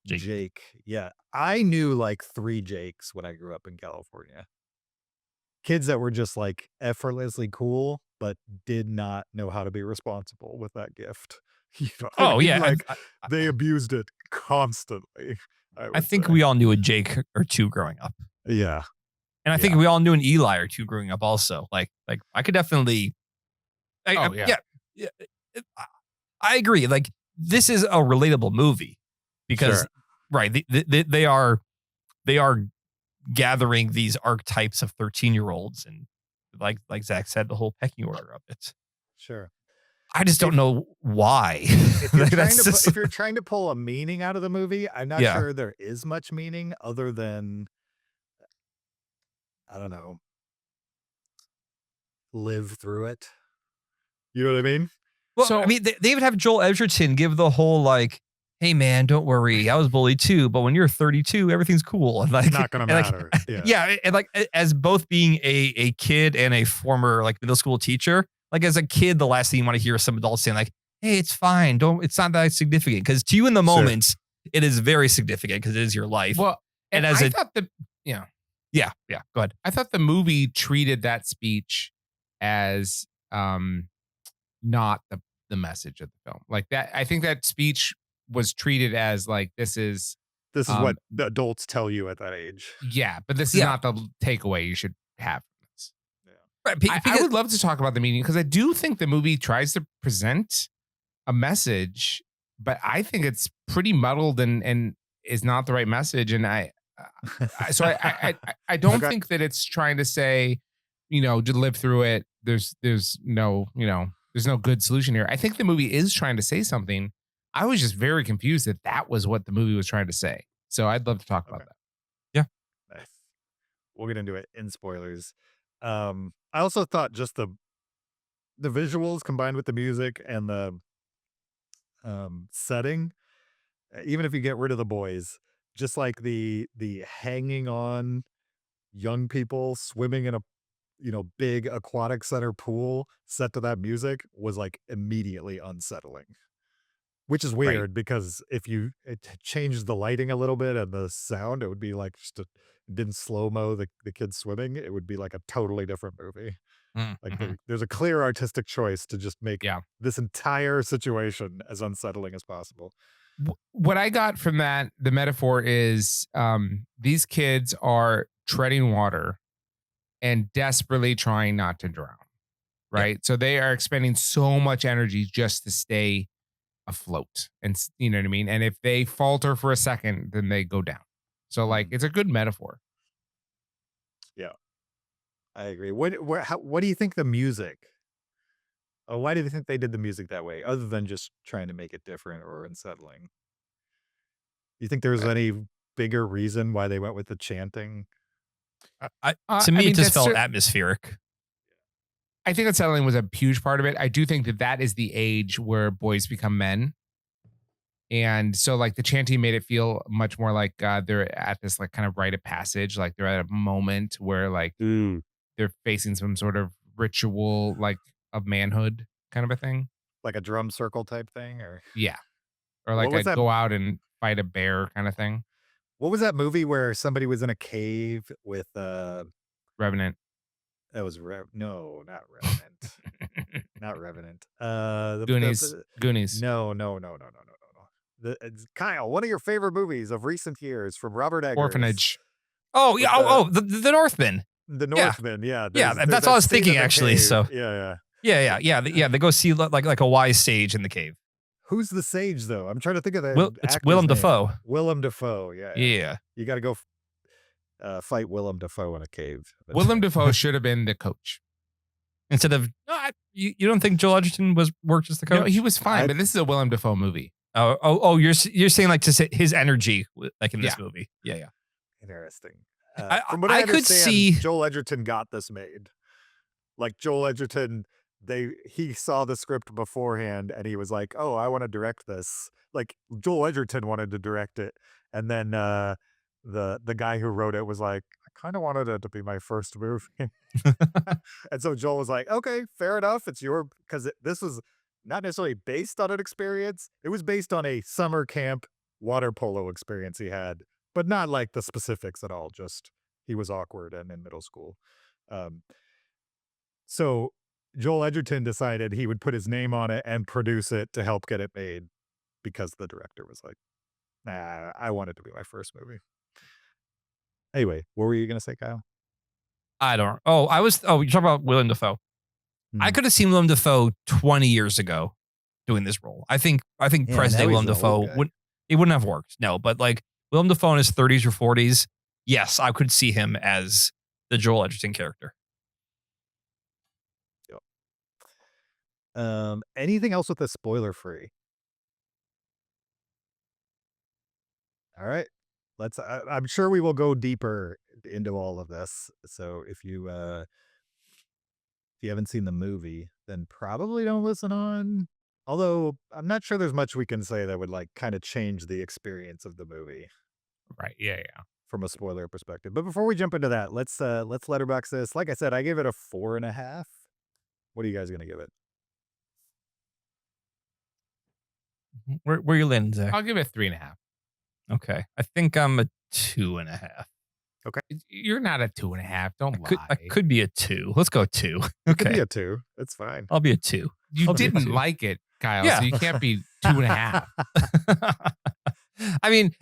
S3: Jake. Yeah, I knew like 3 Jakes when I grew up in California. Kids that were just like effortlessly cool, but did not know how to be responsible with that gift. You know what I
S2: Oh
S3: mean?
S2: yeah,
S3: Like they abused it constantly. I
S2: I
S3: would
S2: think
S3: say.
S2: we all knew a Jake or two growing up.
S3: Yeah.
S2: And I think
S3: Yeah.
S2: we all knew an Eli or two growing up also. Like I could definitely
S4: Yeah.
S2: yeah. I agree. Like this is a relatable movie because
S3: Sure.
S2: right, they are gathering these archetypes of 13-year-olds and like Zach said, the whole pecking order of it.
S3: Sure.
S2: I just don't know why.
S3: If you're,
S2: Like,
S3: trying
S2: that's
S3: to,
S2: just-
S3: if you're trying to pull a meaning out of the movie, I'm not
S2: Yeah.
S3: sure there is much meaning other than, I don't know, live through it. You know what I mean?
S2: Well,
S4: So-
S2: I mean, they even have Joel Edgerton give the whole like, "Hey man, don't worry, I was bullied too, but when you're 32, everything's cool." And like,
S3: Not gonna
S2: and, like,
S3: matter. Yeah.
S2: yeah, and like as both being a kid and a former like middle school teacher, like as a kid, the last thing you want to hear is some adults saying like, "Hey, it's fine, it's not that significant," because to you in the
S3: Sure.
S2: moment, it is very significant because it is your life.
S4: Well,
S2: And
S4: and
S2: as
S4: I
S2: a-
S4: thought
S2: yeah, go ahead.
S4: I thought the movie treated that speech as not the message of the film. Like that, I think that speech was treated as like this is
S3: This is what the adults tell you at that age.
S4: but this is
S2: Yeah.
S4: not the takeaway you should have from this.
S2: Right,
S4: I would love to talk about the meaning because I do think the movie tries to present a message, but I think it's pretty muddled and is not the right message. And I don't
S3: Okay.
S4: think that it's trying to say, to live through it. There's no, there's no good solution here. I think the movie is trying to say something. I was just very confused that was what the movie was trying to say. So I'd love to talk about
S3: Okay.
S4: that.
S3: Nice. We'll get into it in spoilers. I also thought just the visuals combined with the music and the setting, even if you get rid of the boys, just like the hanging on young people swimming in a big aquatic center pool set to that music was like immediately unsettling. Which is weird because if it changed the lighting a little bit and the sound, it would be like didn't slow-mo the kids swimming, it would be like a totally different movie. Like there's a clear artistic choice to just make this entire situation as unsettling as possible.
S4: What I got from that, the metaphor is these kids are treading water and desperately trying not to drown, right? So they are expending so much energy just to stay afloat, and you know what I mean? And if they falter for a second, then they go down. So like, it's a good metaphor.
S3: Yeah, I agree. What do you think the music? Why do you think they did the music that way, other than just trying to make it different or unsettling? You think there's any bigger reason why they went with the chanting?
S2: To me, it just felt atmospheric.
S4: I think unsettling was a huge part of it. I do think that is the age where boys become men. And so like the chanting made it feel much more like they're at this like kind of rite of passage, like they're at a moment where like they're facing some sort of ritual like of manhood kind of a thing.
S3: Like a drum circle type thing, or
S4: Yeah. Or
S3: what
S4: like
S3: was
S4: a
S3: that?
S4: go out and fight a bear kind of thing.
S3: What was that movie where somebody was in a cave with
S4: Revenant.
S3: that was no, not Revenant. Not Revenant.
S4: Goonies.
S3: Kyle, one of your favorite movies of recent years from Robert Eggers.
S4: Orphanage.
S2: Oh yeah. The Northman.
S3: The Northman. Yeah.
S2: Yeah,
S3: there's
S2: that's
S3: that
S2: all I was
S3: scene in
S2: thinking
S3: the
S2: actually.
S3: cave.
S2: So
S3: Yeah.
S2: They go see like a wise sage in the cave.
S3: Who's the sage though? I'm trying to think of the
S2: It's
S3: actor's
S2: Willem
S3: name.
S2: Dafoe.
S3: Willem Dafoe.
S2: Yeah.
S3: You got to go fight Willem Dafoe in a cave.
S4: Willem Dafoe should have been the coach.
S2: Instead of you don't think Joel Edgerton worked as the coach?
S4: No, he was fine, but this is a Willem Dafoe movie.
S2: You're saying like to say his energy like in this movie. Yeah.
S3: Interesting.
S2: I
S3: From what I
S2: could
S3: understand,
S2: see-
S3: Joel Edgerton got this made. Like Joel Edgerton, he saw the script beforehand and he was like, "Oh, I want to direct this." Like Joel Edgerton wanted to direct it, and then the guy who wrote it was like, "I kind of wanted it to be my first movie," and so Joel was like, "Okay, fair enough. It's your," because this was not necessarily based on an experience. It was based on a summer camp water polo experience he had, but not like the specifics at all. Just he was awkward and in middle school. So Joel Edgerton decided he would put his name on it and produce it to help get it made because the director was like, "Nah, I want it to be my first movie." Anyway, what were you going to say, Kyle?
S2: I don't. You're talking about Willem Dafoe. I could have seen Willem Dafoe 20 years ago doing this role. I think present day Willem Dafoe wouldn't have worked. No, but like Willem Dafoe in his 30s or 40s, yes, I could see him as the Joel Edgerton character.
S3: Anything else with a spoiler free? All right. I'm sure we will go deeper into all of this. So if you haven't seen the movie, then probably don't listen on. Although I'm not sure there's much we can say that would like kind of change the experience of the movie.
S4: Right. Yeah.
S3: From a spoiler perspective. But before we jump into that, let's letterbox this. Like I said, I gave it a 4.5. What are you guys gonna give it?
S2: Where you landing, Zach?
S4: I'll give it 3.5.
S2: Okay. I think I'm a 2.5.
S3: Okay.
S4: You're not a 2.5. Don't lie.
S2: I could be a 2. Let's go 2.
S3: It could
S2: Okay.
S3: be a 2. It's fine.
S2: I'll be a 2.
S4: You
S2: I'll be a
S4: didn't
S2: 2.
S4: like it, Kyle,
S2: Yeah.
S4: so you can't be 2.5.
S2: I mean,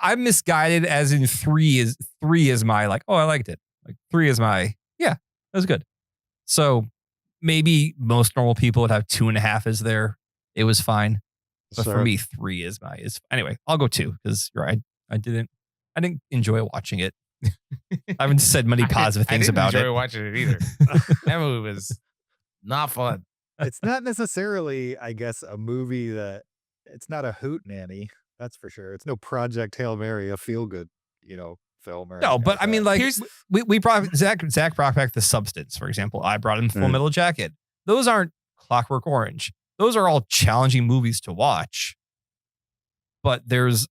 S2: I'm misguided as in 3 is my like, oh, I liked it. Like 3 is my, yeah, that was good. So maybe most normal people would have 2.5 as their, it was fine. But for me, 3 is anyway, I'll go 2 because you're right. I didn't enjoy watching it. I haven't said many positive things about
S4: I
S2: it.
S4: didn't enjoy watching it either. That movie was not fun.
S3: It's not necessarily, I guess, a movie that it's not a hootenanny. That's for sure. It's no Project Hail Mary, a feel good, film. Or
S2: No, but I mean, like
S4: Here's-
S2: we brought Zach brought back The Substance, for example. I brought in Full Metal Jacket. Those aren't Clockwork Orange. Those are all challenging movies to watch. But there's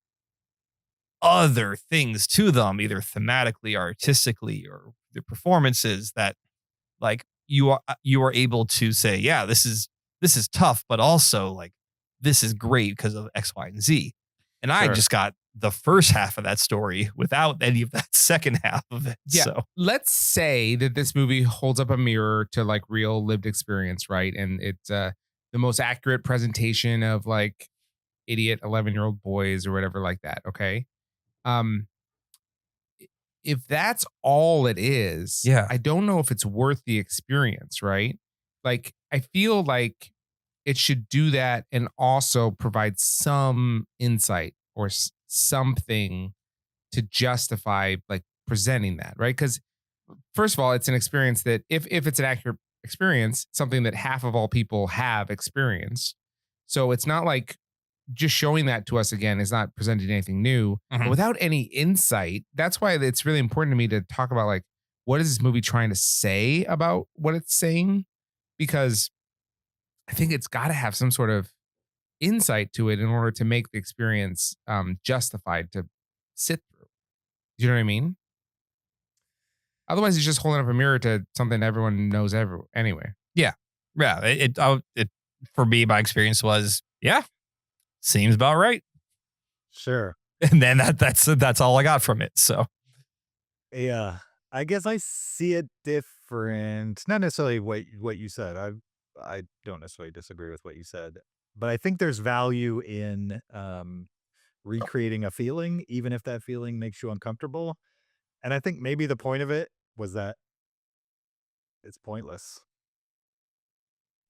S2: other things to them, either thematically or artistically or the performances that like you are able to say, yeah, this is tough, but also like this is great because of X, Y, and Z. And I just got the first half of that story without any of that second half of it.
S4: Yeah.
S2: So
S4: Let's say that this movie holds up a mirror to like real lived experience, right? And it's the most accurate presentation of like idiot 11-year-old boys or whatever like that. Okay. If that's all it is,
S2: Yeah.
S4: I don't know if it's worth the experience, right? Like, I feel like it should do that and also provide some insight or something to justify like presenting that, right? Because first of all, it's an experience that if it's an accurate experience, something that half of all people have experienced. So it's not like just showing that to us again is not presenting anything new. But without any insight. That's why it's really important to me to talk about like, what is this movie trying to say about what it's saying? Because I think it's got to have some sort of insight to it in order to make the experience justified to sit through. You know what I mean? Otherwise, he's just holding up a mirror to something everyone knows anyway.
S2: Yeah. It for me, my experience was, seems about right.
S3: Sure.
S2: And then that's all I got from it. So
S3: Yeah, I guess I see it different. Not necessarily what you said. I don't necessarily disagree with what you said, but I think there's value in recreating a feeling, even if that feeling makes you uncomfortable. And I think maybe the point of it was that it's pointless.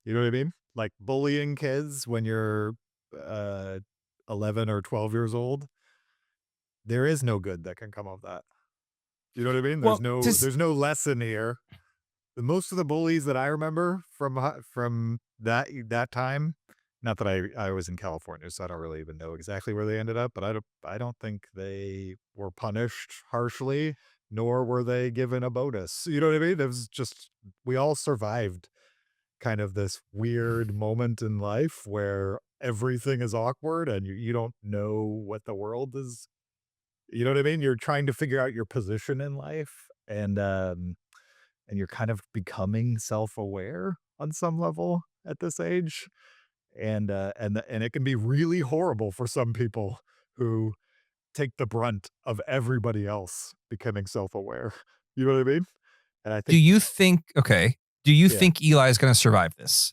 S3: You know what I mean? Like bullying kids when you're 11 or 12 years old. There is no good that can come of that. You know what I mean?
S4: Well,
S3: There's no lesson here. Most of the bullies that I remember from that time, not that I was in California, so I don't really even know exactly where they ended up, but I don't think they were punished harshly, nor were they given a bonus. You know what I mean? It was just, we all survived kind of this weird moment in life where everything is awkward and you don't know what the world is. You know what I mean? You're trying to figure out your position in life, and you're kind of becoming self-aware on some level at this age. And it can be really horrible for some people who take the brunt of everybody else becoming self-aware. You know what I mean? And I think,
S2: do you think
S3: Yeah.
S2: think Eli is going to survive this?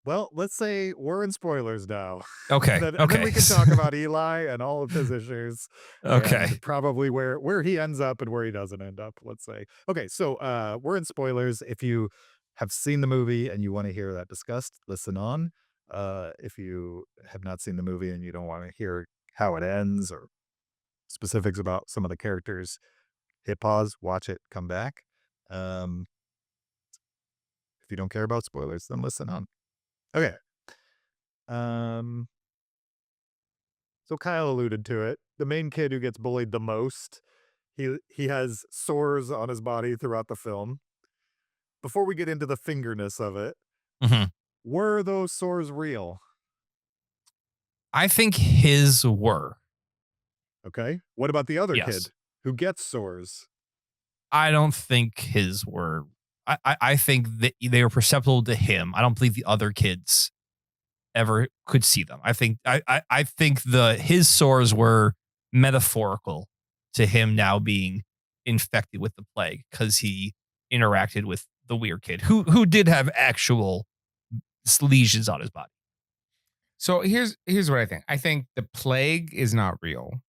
S3: well, let's say we're in spoilers now.
S2: Okay.
S3: And then we can talk about Eli and all of his issues.
S2: Okay.
S3: And probably where he ends up and where he doesn't end up, let's say. Okay, so we're in spoilers. If you have seen the movie and you want to hear that discussed, listen on. If you have not seen the movie and you don't want to hear how it ends or specifics about some of the characters, hit pause, watch it, come back. If you don't care about spoilers, then listen on. Okay. So Kyle alluded to it. The main kid who gets bullied the most, he has sores on his body throughout the film. Before we get into the fingerness of it,
S2: Mhm.
S3: were those sores real?
S2: I think his were.
S3: Okay. What about the other
S2: Yes.
S3: kid who gets sores?
S2: I don't think his were. I think that they were perceptible to him. I don't believe the other kids ever could see them. I think his sores were metaphorical to him now being infected with the plague because he interacted with the weird kid who did have actual lesions on his body.
S4: So here's what I think. I think the plague is not real.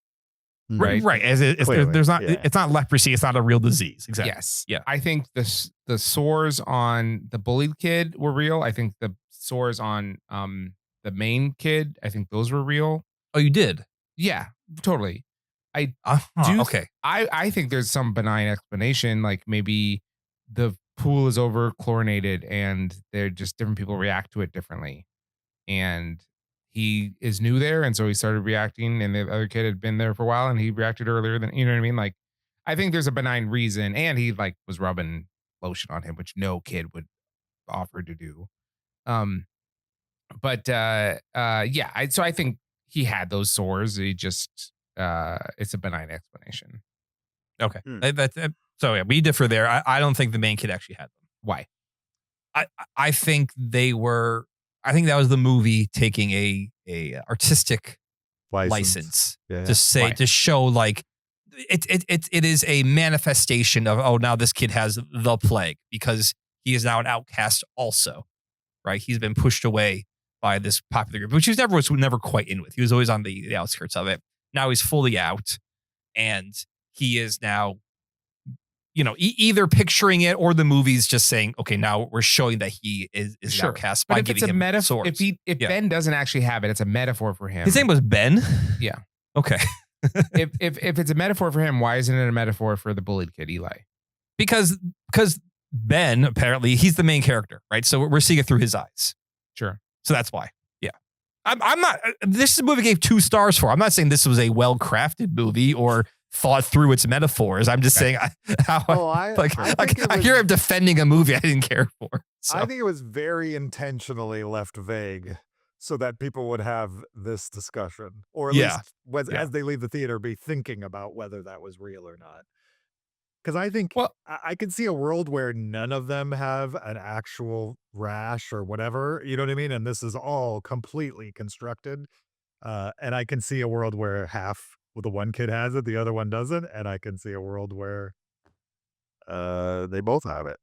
S2: Right. As
S3: Clearly,
S2: there's not.
S3: yeah.
S2: It's not leprosy. It's not a real disease. Exactly.
S4: Yes.
S2: Yeah.
S4: I think the sores on the bullied kid were real. I think the sores on the main kid, I think those were real.
S2: Oh, you did?
S4: Yeah, totally. I
S2: okay.
S4: I think there's some benign explanation, like maybe the pool is over chlorinated and they're just different people react to it differently. And he is new there, and so he started reacting, and the other kid had been there for a while and he reacted earlier than, you know what I mean? Like, I think there's a benign reason, and he like was rubbing lotion on him, which no kid would offer to do. So I think he had those sores. He just it's a benign explanation.
S2: Okay. So yeah, we differ there. I don't think the main kid actually had them.
S4: Why?
S2: I think they were. I think that was the movie taking a artistic license
S3: Yeah.
S2: to show like it is a manifestation of, oh, now this kid has the plague because he is now an outcast also, right? He's been pushed away by this popular group, which he was never quite in with. He was always on the outskirts of it. Now he's fully out, and he is now, either picturing it or the movie's just saying, okay, now we're showing that he is an outcast by giving him swords.
S4: If Ben doesn't actually have it, it's a metaphor for him.
S2: His name was Ben?
S4: Yeah.
S2: Okay.
S4: if it's a metaphor for him, why isn't it a metaphor for the bullied kid, Eli?
S2: Because Ben, apparently, he's the main character, right? So we're seeing it through his eyes.
S4: Sure.
S2: So that's why. Yeah. I'm not, this movie gave 2 stars for. I'm not saying this was a well-crafted movie or thought through its metaphors. I'm just saying I hear him defending a movie I didn't care for. So.
S3: I think it was very intentionally left vague so that people would have this discussion, or at
S2: Yeah.
S3: least was,
S2: Yeah.
S3: as they leave the theater, be thinking about whether that was real or not. Because I think
S4: Well,
S3: I can see a world where none of them have an actual rash or whatever, you know what I mean? And this is all completely constructed. And I can see a world where the one kid has it, the other one doesn't, and I can see a world where they both have it.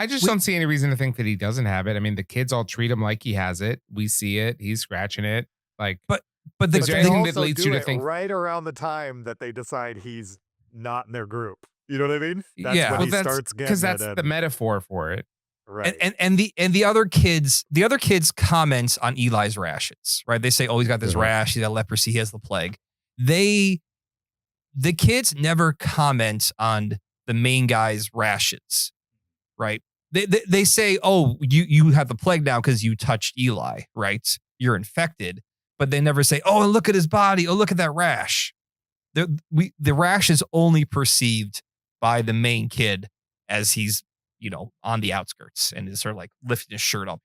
S4: I just don't see any reason to think that he doesn't have it. I mean, the kids all treat him like he has it. We see it. He's scratching it. Like,
S2: But
S4: is there
S3: They
S4: anything that
S3: also
S4: leads
S3: do
S4: you to
S3: it
S4: think?
S3: right around the time that they decide he's not in their group. You know what I mean? That's
S2: Yeah.
S3: when
S2: Well,
S3: he starts getting
S4: because that's
S3: it.
S4: the metaphor for it.
S3: Right.
S2: And the other kids comment on Eli's rashes, right? They say, "Oh, he's got this rash, he's got leprosy, he has the plague." The kids never comment on the main guy's rashes, right? They say, "Oh, you have the plague now because you touched Eli, right? You're infected." But they never say, "Oh, and look at his body. Oh, look at that rash." The rash is only perceived by the main kid as he's, on the outskirts and is sort of like lifting his shirt up.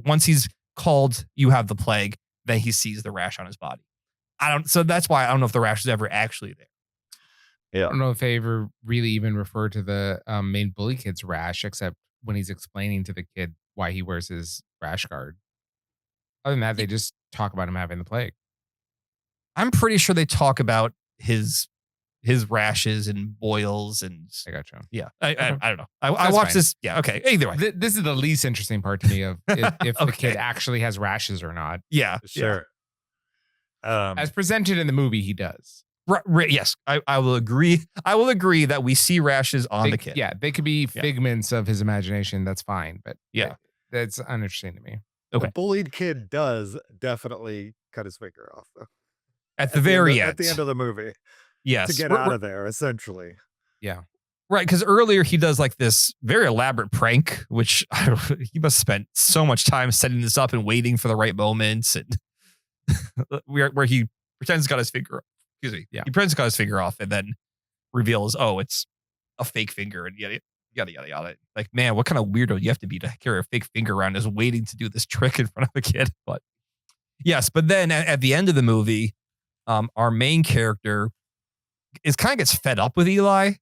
S2: Once he's called, "You have the plague," then he sees the rash on his body. So that's why I don't know if the rash is ever actually there.
S3: Yeah.
S4: I don't know if they ever really even refer to the main bully kid's rash, except when he's explaining to the kid why he wears his rash guard. Other than that, they just talk about him having the plague.
S2: I'm pretty sure they talk about his rashes and boils and
S4: I gotcha.
S2: yeah. I don't know. I
S4: That's
S2: watched
S4: fine.
S2: this. Yeah. Okay. Either way.
S4: This is the least interesting part to me of if the
S2: Okay.
S4: kid actually has rashes or not.
S2: Yeah.
S3: Sure.
S4: As presented in the movie, he does.
S2: Right, yes. I will agree. I will agree that we see rashes on the kid.
S4: Yeah, they could be figments of his imagination. That's fine. But
S2: Yeah.
S4: that's uninteresting to me.
S2: Okay.
S3: The bullied kid does definitely cut his finger off, though.
S2: At the very
S3: At the end of the movie.
S2: yes.
S3: To get out of there, essentially.
S4: Yeah.
S2: Right, because earlier he does like this very elaborate prank, which he must have spent so much time setting this up and waiting for the right moments, and where he pretends he's got his finger. Excuse me.
S4: Yeah.
S2: He pretends to cut his finger off and then reveals, oh, it's a fake finger and yada yada yada. Like, man, what kind of weirdo you have to be to carry a fake finger around just waiting to do this trick in front of a kid? But yes, but then at the end of the movie, our main character kind of gets fed up with Eli.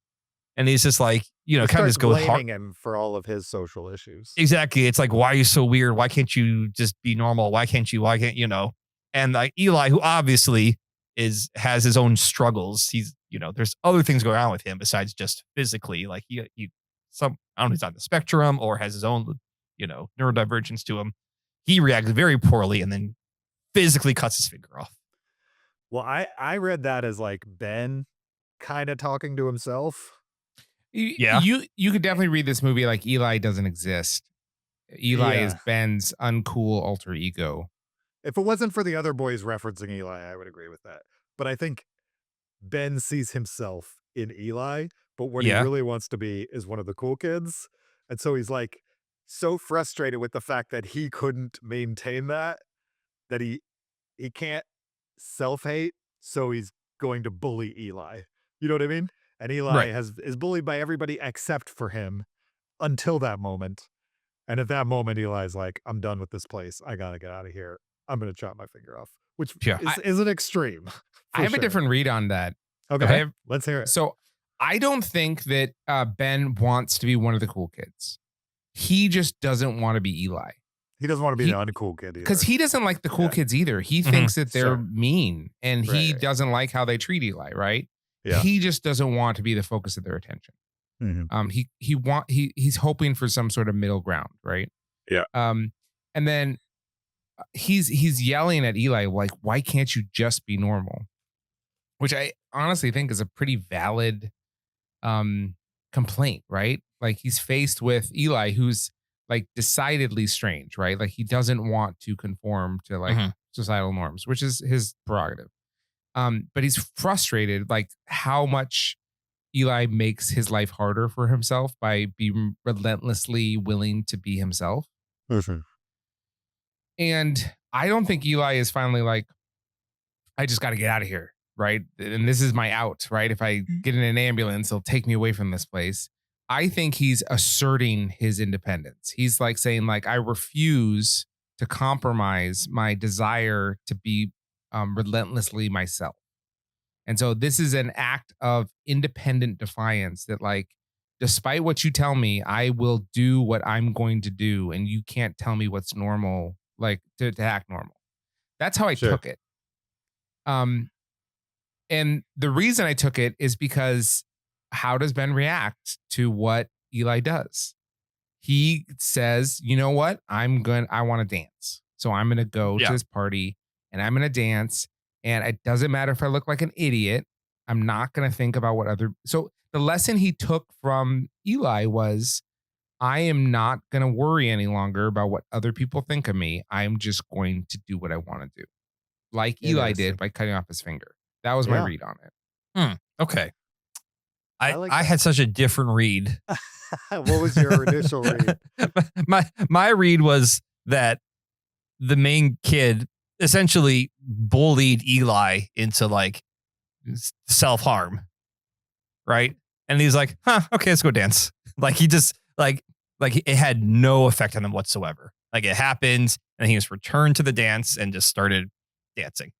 S2: And he's just like, kind of just goes
S3: blaming him for all of his social issues.
S2: Exactly. It's like, why are you so weird? Why can't you just be normal? Why can't And like Eli, who obviously has his own struggles. He's, there's other things going on with him besides just physically. Like I don't know, he's on the spectrum or has his own, neurodivergence to him. He reacts very poorly and then physically cuts his finger off.
S3: Well, I read that as like Ben kind of talking to himself.
S2: Yeah.
S4: You could definitely read this movie like Eli doesn't exist. Eli is Ben's uncool alter ego.
S3: If it wasn't for the other boys referencing Eli, I would agree with that. But I think Ben sees himself in Eli, but what he really wants to be is one of the cool kids. And so he's like so frustrated with the fact that he couldn't maintain that he can't self-hate, so he's going to bully Eli. You know what I mean? And Eli is bullied by everybody except for him until that moment. And at that moment, Eli's like, I'm done with this place. I got to get out of here. I'm going to chop my finger off, which is an extreme.
S4: I have a different read on that.
S3: Okay, let's hear it.
S4: So I don't think that Ben wants to be one of the cool kids. He just doesn't want to be Eli.
S3: He doesn't want to be the uncool kid either.
S4: Because he doesn't like the cool kids either. He thinks that they're mean and he doesn't like how they treat Eli, right? Yeah. He just doesn't want to be the focus of their attention. Mm-hmm. He's hoping for some sort of middle ground, right?
S3: Yeah.
S4: And then he's yelling at Eli like, why can't you just be normal? Which I honestly think is a pretty valid complaint, right? Like he's faced with Eli, who's like decidedly strange, right? Like he doesn't want to conform to like societal norms, which is his prerogative. But he's frustrated, like how much Eli makes his life harder for himself by being relentlessly willing to be himself.
S3: Mm-hmm.
S4: And I don't think Eli is finally like, I just got to get out of here, right? And this is my out, right? If I get in an ambulance, they'll take me away from this place. I think he's asserting his independence. He's like saying like, I refuse to compromise my desire to be relentlessly myself. And so this is an act of independent defiance that, like, despite what you tell me, I will do what I'm going to do. And you can't tell me what's normal, like to act normal. That's how I
S3: Sure.
S4: took it. And the reason I took it is because how does Ben react to what Eli does? He says, you know what? I want to dance. So I'm going to go to this party and I'm going to dance. And it doesn't matter if I look like an idiot. I'm not going to think about what other. So the lesson he took from Eli was, I am not going to worry any longer about what other people think of me. I'm just going to do what I want to do. Like Eli did by cutting off his finger. That was my read on it.
S2: Okay.
S3: like
S2: I
S3: that.
S2: had such a different read.
S3: What was your initial read?
S2: My read was that the main kid essentially bullied Eli into like self-harm. Right? And he's like, okay, let's go dance. Like he just like it had no effect on him whatsoever. Like it happened and he just returned to the dance and just started dancing.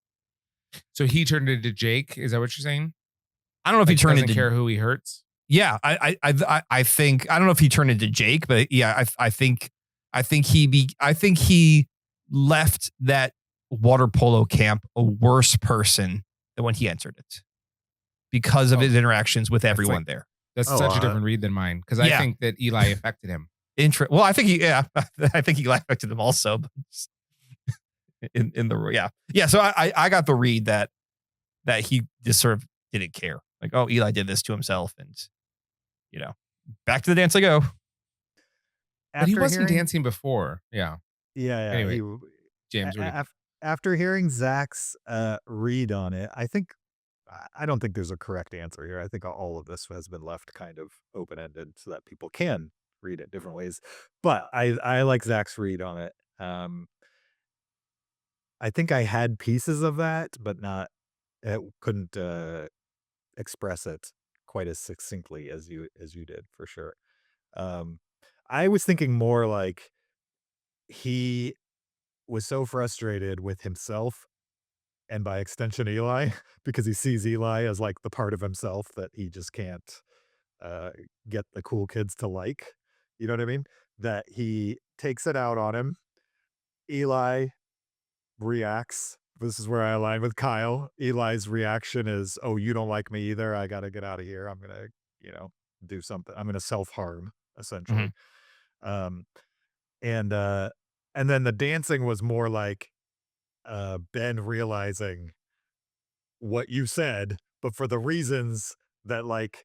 S4: So he turned into Jake. Is that what you're saying?
S2: I don't know if he turned
S4: doesn't
S2: into
S4: care who he hurts.
S2: Yeah, I think I don't know if he turned into Jake, but yeah, I think he left that water polo camp a worse person than when he entered it because of his interactions with everyone there.
S4: That's such a different read than mine because I think that Eli affected him.
S2: Well, I think I think Eli affected him also. But So I got the read that he just sort of didn't care. Like, oh, Eli did this to himself, and back to the dance I go.
S4: But he wasn't dancing before. Yeah.
S3: Yeah.
S4: Anyway, James,
S3: after hearing Zach's read on it, I don't think there's a correct answer here. I think all of this has been left kind of open-ended so that people can read it different ways. But I like Zach's read on it. I think I had pieces of that, but couldn't express it quite as succinctly as you did, for sure. I was thinking more like he was so frustrated with himself and by extension Eli because he sees Eli as like the part of himself that he just can't get the cool kids to like. You know what I mean? That he takes it out on him. Eli reacts. This is where I align with Kyle. Eli's reaction is, oh, you don't like me either. I got to get out of here. I'm going to, do something. I'm going to self-harm, essentially. And then the dancing was more like Ben realizing what you said, but for the reasons that like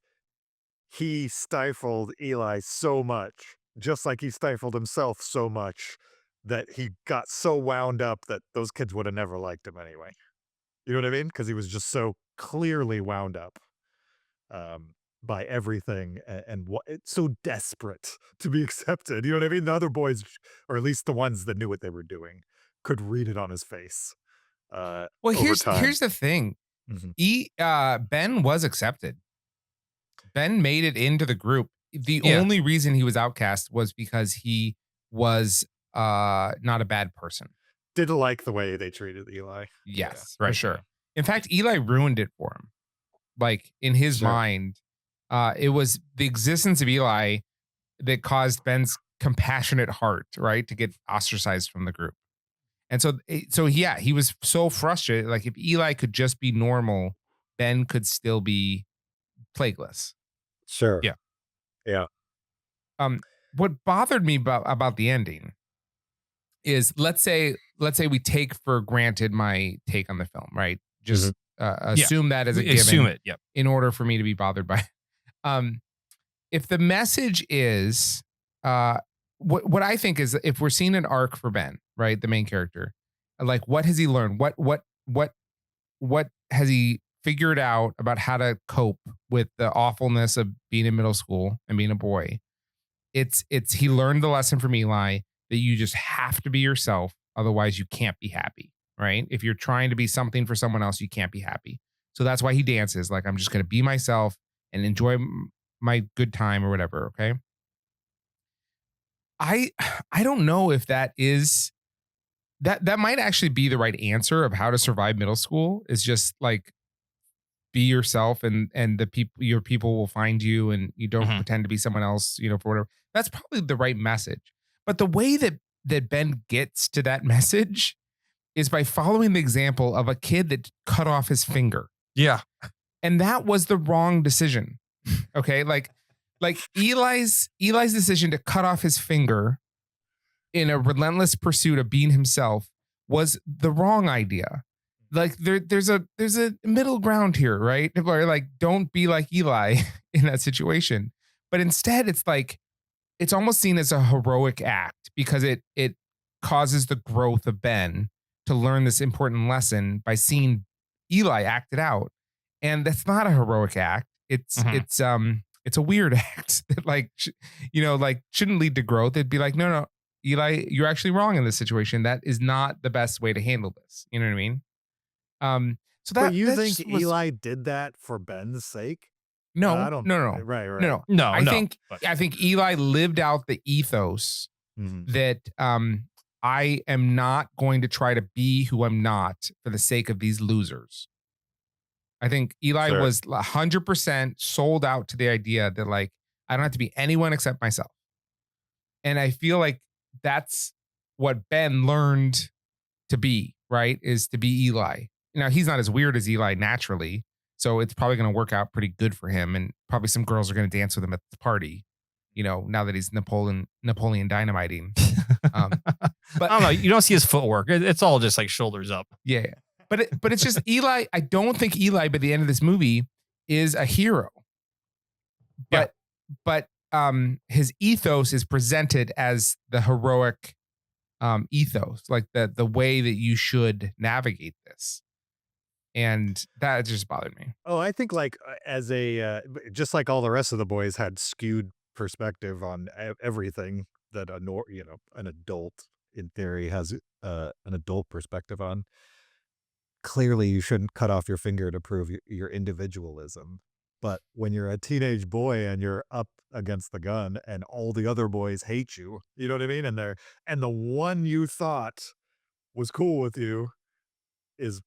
S3: he stifled Eli so much, just like he stifled himself so much, that he got so wound up that those kids would have never liked him anyway. You know what I mean? Because he was just so clearly wound up by everything and it's so desperate to be accepted. You know what I mean? The other boys, or at least the ones that knew what they were doing, could read it on his face.
S4: Well, here's the thing. Ben was accepted. Ben made it into the group. The only reason he was outcast was because he was not a bad person.
S3: Didn't like the way they treated Eli.
S4: Yes, for sure. In fact, Eli ruined it for him. Like in his mind, it was the existence of Eli that caused Ben's compassionate heart, right, to get ostracized from the group. And so he was so frustrated. Like if Eli could just be normal, Ben could still be plagueless.
S3: Sure.
S4: Yeah. What bothered me about the ending is let's say we take for granted my take on the film, right? Just assume that as a given.
S2: Assume it. Yep.
S4: In order for me to be bothered by it. If the message is what I think is if we're seeing an arc for Ben, right, the main character, like what has he learned? What has he figured out about how to cope with the awfulness of being in middle school and being a boy? It's he learned the lesson from Eli that you just have to be yourself, otherwise you can't be happy, right? If you're trying to be something for someone else, you can't be happy. So that's why he dances. Like, I'm just going to be myself and enjoy my good time or whatever. Okay. I don't know if that is that might actually be the right answer of how to survive middle school, is just like be yourself, and your people will find you, and you don't pretend to be someone else, for whatever. That's probably the right message. But the way that Ben gets to that message is by following the example of a kid that cut off his finger.
S2: Yeah.
S4: And that was the wrong decision. Okay. Like Eli's decision to cut off his finger in a relentless pursuit of being himself was the wrong idea. Like there's a middle ground here, right? Where like, don't be like Eli in that situation. But instead it's like, it's almost seen as a heroic act because it causes the growth of Ben to learn this important lesson by seeing Eli act it out. And that's not a heroic act. It's a weird act that like shouldn't lead to growth. It'd be like, no, Eli, you're actually wrong in this situation. That is not the best way to handle this. You know what I mean? So that,
S3: but you
S4: that
S3: think
S4: just was,
S3: Eli did that for Ben's sake?
S4: no,
S3: I don't.
S4: no.
S3: Right.
S2: No,
S4: I think Eli lived out the ethos that I am not going to try to be who I'm not for the sake of these losers. I think Eli was 100% sold out to the idea that like, I don't have to be anyone except myself. And I feel like that's what Ben learned to be, right? Is to be Eli. Now, he's not as weird as Eli naturally, so it's probably going to work out pretty good for him. And probably some girls are going to dance with him at the party, now that he's Napoleon dynamiting. But
S2: I don't know. You don't see his footwork. It's all just like shoulders up.
S4: Yeah. But it's just Eli. I don't think Eli by the end of this movie is a hero. But his ethos is presented as the heroic ethos, like the way that you should navigate this. And that just bothered me.
S3: Oh, I think like as a just like all the rest of the boys had skewed perspective on everything that an adult in theory has an adult perspective on. Clearly, you shouldn't cut off your finger to prove your individualism. But when you're a teenage boy and you're up against the gun and all the other boys hate you, you know what I mean? And the one you thought was cool with you is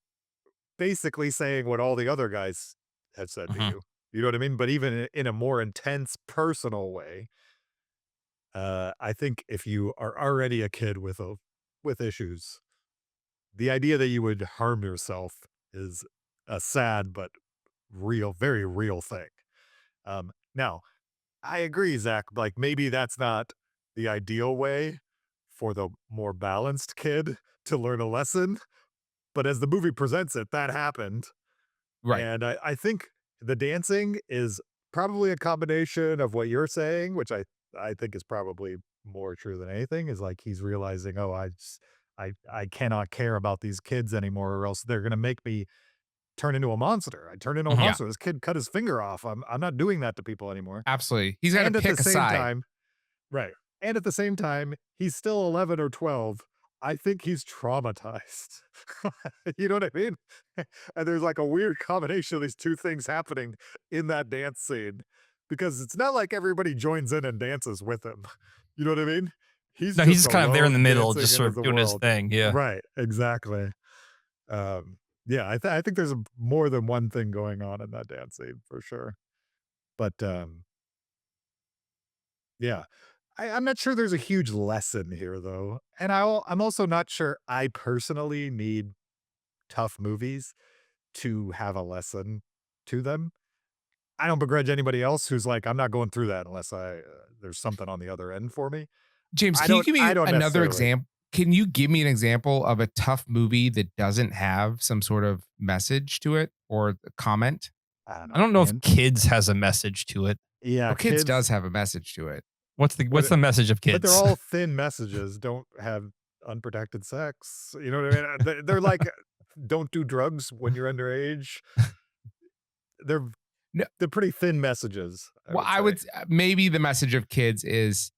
S3: basically saying what all the other guys had said to you. You know what I mean? But even in a more intense personal way, I think if you are already a kid with issues, the idea that you would harm yourself is a sad but real, very real thing. Now, I agree, Zach. Like maybe that's not the ideal way for the more balanced kid to learn a lesson, but as the movie presents it, that happened.
S4: Right.
S3: And I think the dancing is probably a combination of what you're saying, which I think is probably more true than anything, is like he's realizing, oh, I cannot care about these kids anymore, or else they're going to make me turn into a monster. I turn into a monster. This kid cut his finger off. I'm not doing that to people anymore.
S4: Absolutely. He's got to pick a side.
S3: Right. And at the same time, he's still 11 or 12. I think he's traumatized. You know what I mean? And there's like a weird combination of these two things happening in that dance scene, because it's not like everybody joins in and dances with him. You know what I mean?
S2: He's just kind of there in the middle, just sort of doing his thing. Yeah.
S3: Right. Exactly. Yeah, I think there's more than one thing going on in that dance scene for sure. But yeah, I'm not sure there's a huge lesson here though. And I'm also not sure I personally need tough movies to have a lesson to them. I don't begrudge anybody else who's like, I'm not going through that unless there's something on the other end for me.
S4: James, can you give me another example? Can you give me an example of a tough movie that doesn't have some sort of message to it or comment?
S3: I
S2: don't know if Kids has a message to it.
S3: Yeah,
S4: well, Kids does have a message to it.
S2: What's the message of Kids?
S3: But they're all thin messages. Don't have unprotected sex. You know what I mean? They're like, don't do drugs when you're underage. They're pretty thin messages.
S4: I would maybe the message of Kids is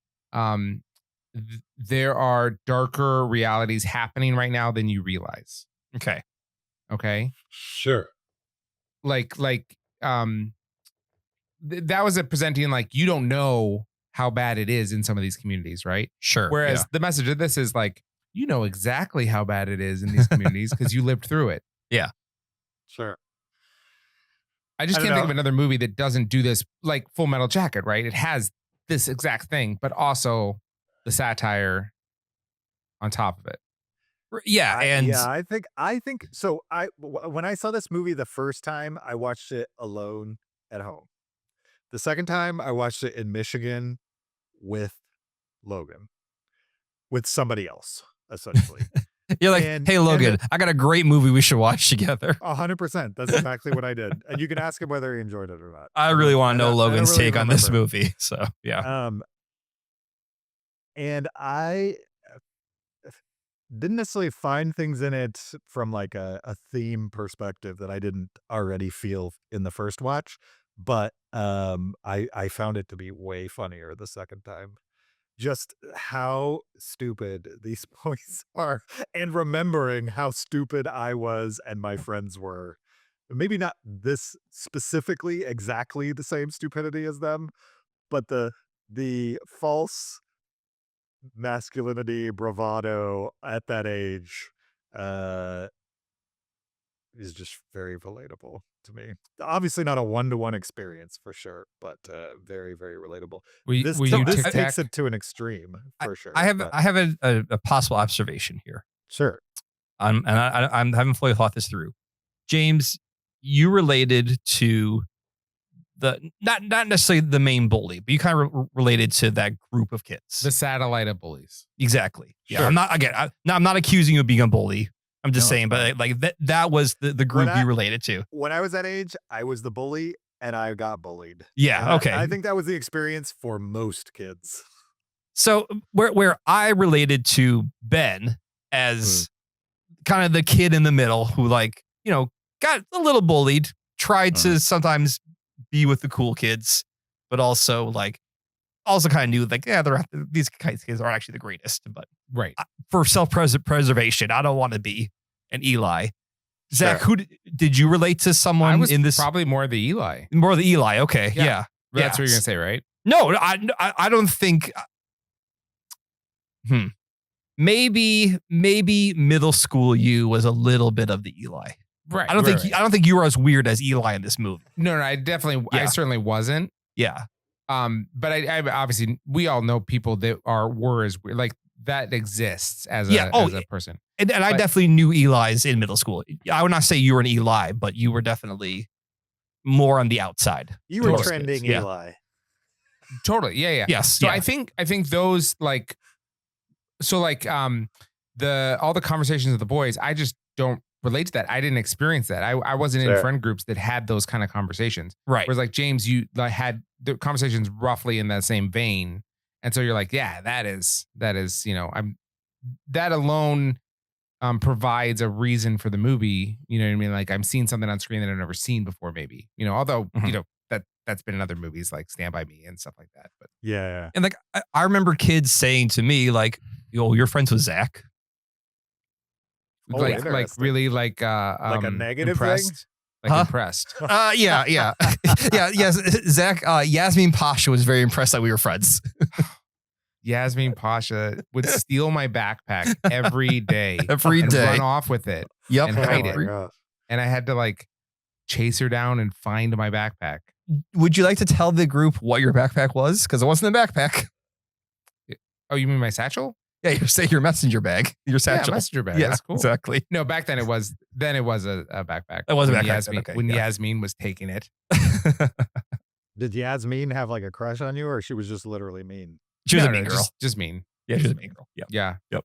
S4: there are darker realities happening right now than you realize. Okay.
S3: Sure.
S4: That was presenting like, you don't know how bad it is in some of these communities, right?
S2: Sure.
S4: Whereas the message of this is like, you know exactly how bad it is in these communities because you lived through it.
S3: Sure.
S4: I just
S3: I
S4: can't
S3: don't
S4: think of
S3: know.
S4: another movie that doesn't do this, like Full Metal Jacket, right? It has this exact thing, but also the satire on top of it.
S2: Yeah, and
S3: I think so. When I saw this movie the first time, I watched it alone at home. The second time, I watched it in Michigan with Logan, with somebody else, essentially.
S2: you're like,
S3: and-
S2: hey,
S3: and
S2: Logan,
S3: the-
S2: I got a great movie we should watch together.
S3: 100%. That's exactly what I did. And you can ask him whether he enjoyed it or not.
S2: I really want to know
S3: I don't
S2: Logan's
S3: really
S2: take on this
S3: remember.
S2: movie. So, yeah.
S3: And I didn't necessarily find things in it from like a theme perspective that I didn't already feel in the first watch, but I found it to be way funnier the second time. Just how stupid these boys are, and remembering how stupid I was and my friends were. Maybe not this specifically exactly the same stupidity as them, but the false masculinity, bravado at that age is just very relatable to me. Obviously not a one-to-one experience for sure, but very, very relatable.
S4: Were you
S3: This
S4: Tic
S3: takes
S4: Tac?
S3: it to an extreme for sure.
S2: I have
S3: but-
S2: I have a possible observation here.
S3: sure.
S2: And I haven't fully thought this through. James, you related to the not necessarily the main bully, but you kind of related to that group of kids.
S4: The satellite of bullies.
S2: Exactly. Yeah.
S3: Sure.
S2: I'm not accusing you of being a bully. I'm just
S3: No,
S2: saying,
S3: it's
S2: but like that was the group you related to.
S3: When I was that age, I was the bully and I got bullied.
S2: Yeah.
S3: And
S2: Okay.
S3: I think that was the experience for most kids.
S2: So where I related to Ben as kind of the kid in the middle who, like, you know, got a little bullied, tried to sometimes be with the cool kids, but also kind of knew like, yeah, these kids aren't actually the greatest, but
S4: Right.
S2: for self-preservation, I don't want to be an Eli. Zach,
S3: Sure.
S2: who did you relate to someone
S4: I was
S2: in this?
S4: probably more the Eli.
S2: More the Eli. Okay.
S4: Yeah.
S2: Yeah.
S4: That's what you're gonna say, right?
S2: No, I don't think. Maybe middle school you was a little bit of the Eli.
S4: Right.
S2: I don't
S4: right,
S2: think
S4: right.
S2: I don't think you were as weird as Eli in this movie.
S4: No, I definitely, I
S2: Yeah.
S4: certainly wasn't.
S2: Yeah.
S4: But I obviously we all know people that were as weird, like that exists as
S2: Yeah.
S4: as a person.
S2: And I
S4: But-
S2: definitely knew Eli's in middle school. I would not say you were an Eli, but you were definitely more on the outside.
S3: You were
S2: Totally.
S3: trending
S2: Yeah.
S3: Eli.
S4: Totally. Yeah. Yeah.
S2: Yes.
S4: So
S2: yeah.
S4: I think those all the conversations of the boys, I just don't relate to that. I didn't experience that. I wasn't in
S3: Sure.
S4: friend groups that had those kind of conversations.
S2: right.
S4: Whereas like James, you had the conversations roughly in that same vein. And so you're like, yeah, that is, that alone provides a reason for the movie. You know what I mean? Like I'm seeing something on screen that I've never seen before, maybe, although,
S2: Mhm.
S4: that's been in other movies like Stand By Me and stuff like that. But
S3: Yeah.
S2: And like I remember kids saying to me, like, "Yo, you're friends with Zach."
S3: Oh,
S4: like
S3: interesting.
S4: really
S3: Like a negative thing?
S4: impressed. Like
S2: Huh?
S4: impressed.
S2: Yeah. Yes. Zach, Yasmin Pasha was very impressed that we were friends.
S4: Yasmin Pasha would steal my backpack every day.
S2: Every
S4: and
S2: day.
S4: run off with it.
S2: Yep.
S4: And hide
S3: Oh
S4: it.
S3: my gosh.
S4: And I had to like chase her down and find my backpack.
S2: Would you like to tell the group what your backpack was? Because it wasn't a backpack.
S4: Oh, you mean my satchel?
S2: Yeah, you're saying your messenger bag, your satchel.
S4: Yeah, messenger bag.
S2: Yeah,
S4: That's cool.
S2: exactly.
S4: No, back then it was a backpack.
S2: It was a
S4: When
S2: backpack then,
S4: Yasmin,
S2: okay,
S4: when
S2: yeah.
S4: Yasmin was taking it.
S3: Did Yasmin have like a crush on you, or she was just literally mean?
S2: She was
S4: No,
S2: a mean
S4: no,
S2: girl.
S4: Just mean.
S2: Yeah, she was a mean girl. Yeah.
S4: Yeah.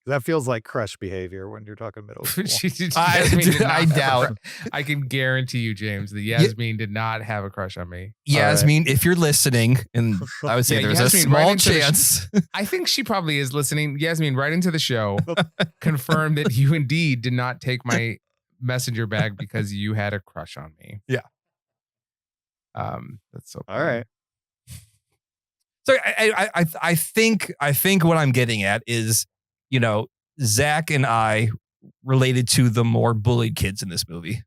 S3: That feels like crush behavior when you're talking middle school.
S4: Yasmin did not
S2: I
S4: have a
S2: doubt.
S4: crush. I can guarantee you, James, that Yasmin did not have a crush on me.
S2: Yasmin, if you're listening, and I would say
S4: Yeah,
S2: there's a
S4: Yasmin,
S2: small
S4: right into the
S2: chance.
S4: I think she probably is listening. Yasmin, right into the show, confirm that you indeed did not take my messenger bag because you had a crush on me.
S2: Yeah.
S4: That's so
S3: All right.
S2: So I think what I'm getting at is, Zach and I related to the more bullied kids in this movie.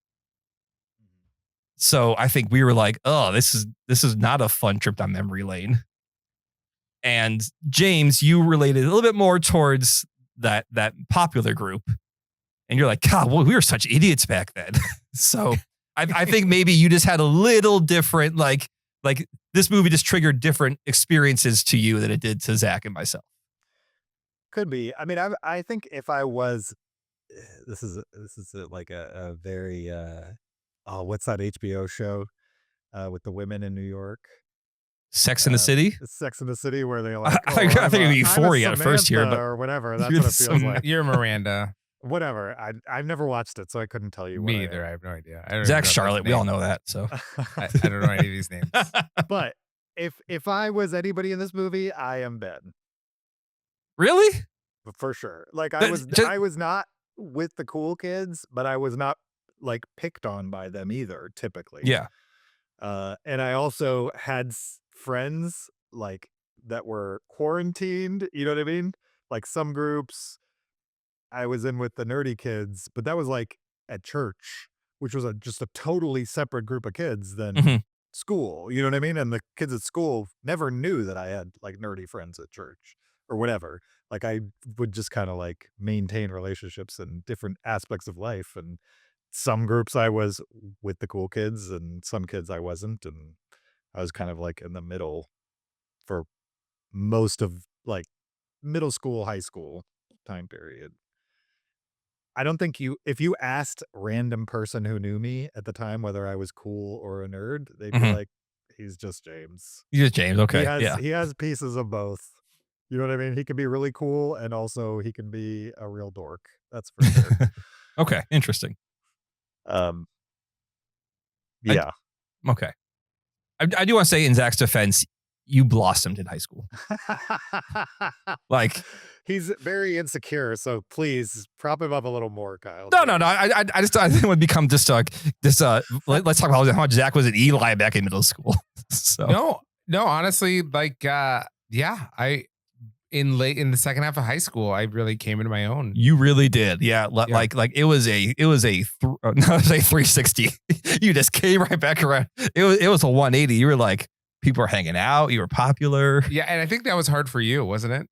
S2: So I think we were like, oh, this is not a fun trip down memory lane. And James, you related a little bit more towards that popular group. And you're like, God, well, we were such idiots back then. So I think maybe you just had a little different, like this movie just triggered different experiences to you than it did to Zach and myself.
S3: Could be. I mean, I think if I was, this is like a very, what's that HBO show with the women in New York?
S2: Sex in the City?
S3: Sex in the City, where they like,
S2: I think it'd be Euphoria at first here, but
S3: or whatever. That's what it feels like.
S4: You're Miranda.
S3: Whatever. I've never watched it, so I couldn't tell you.
S4: Me either. I have no idea. I don't
S2: Zach's
S4: know
S2: Charlotte. We all know that. So
S4: I don't know any of these names.
S3: But if I was anybody in this movie, I am Ben.
S2: Really?
S3: For sure. Like I was not with the cool kids, but I was not like picked on by them either, typically.
S2: Yeah.
S3: And I also had friends like that were quarantined, you know what I mean? Like some groups I was in with the nerdy kids, but that was like at church, which was just a totally separate group of kids than school, you know what I mean? And the kids at school never knew that I had like nerdy friends at church or whatever. Like I would just kind of like maintain relationships in different aspects of life. And some groups I was with the cool kids and some kids I wasn't. And I was kind of like in the middle for most of like middle school, high school time period. I don't think if you asked random person who knew me at the time whether I was cool or a nerd, they'd be like, he's just James.
S2: He's just James. Okay.
S3: He has pieces of both. You know what I mean? He can be really cool and also he can be a real dork. That's for sure.
S2: Okay. Interesting.
S3: Yeah.
S2: Okay. I do want to say in Zach's defense, you blossomed in high school. Like
S3: he's very insecure, so please prop him up a little more, Kyle.
S2: No. I think it would become just like this. Let's talk about how much Zach was an Eli back in middle school. So
S4: No, honestly, like, in the second half of high school, I really came into my own.
S2: You really did. Yeah. Like it was a 360. You just came right back around. It was a 180. You were like, people were hanging out. You were popular.
S4: Yeah. And I think that was hard for you, wasn't it?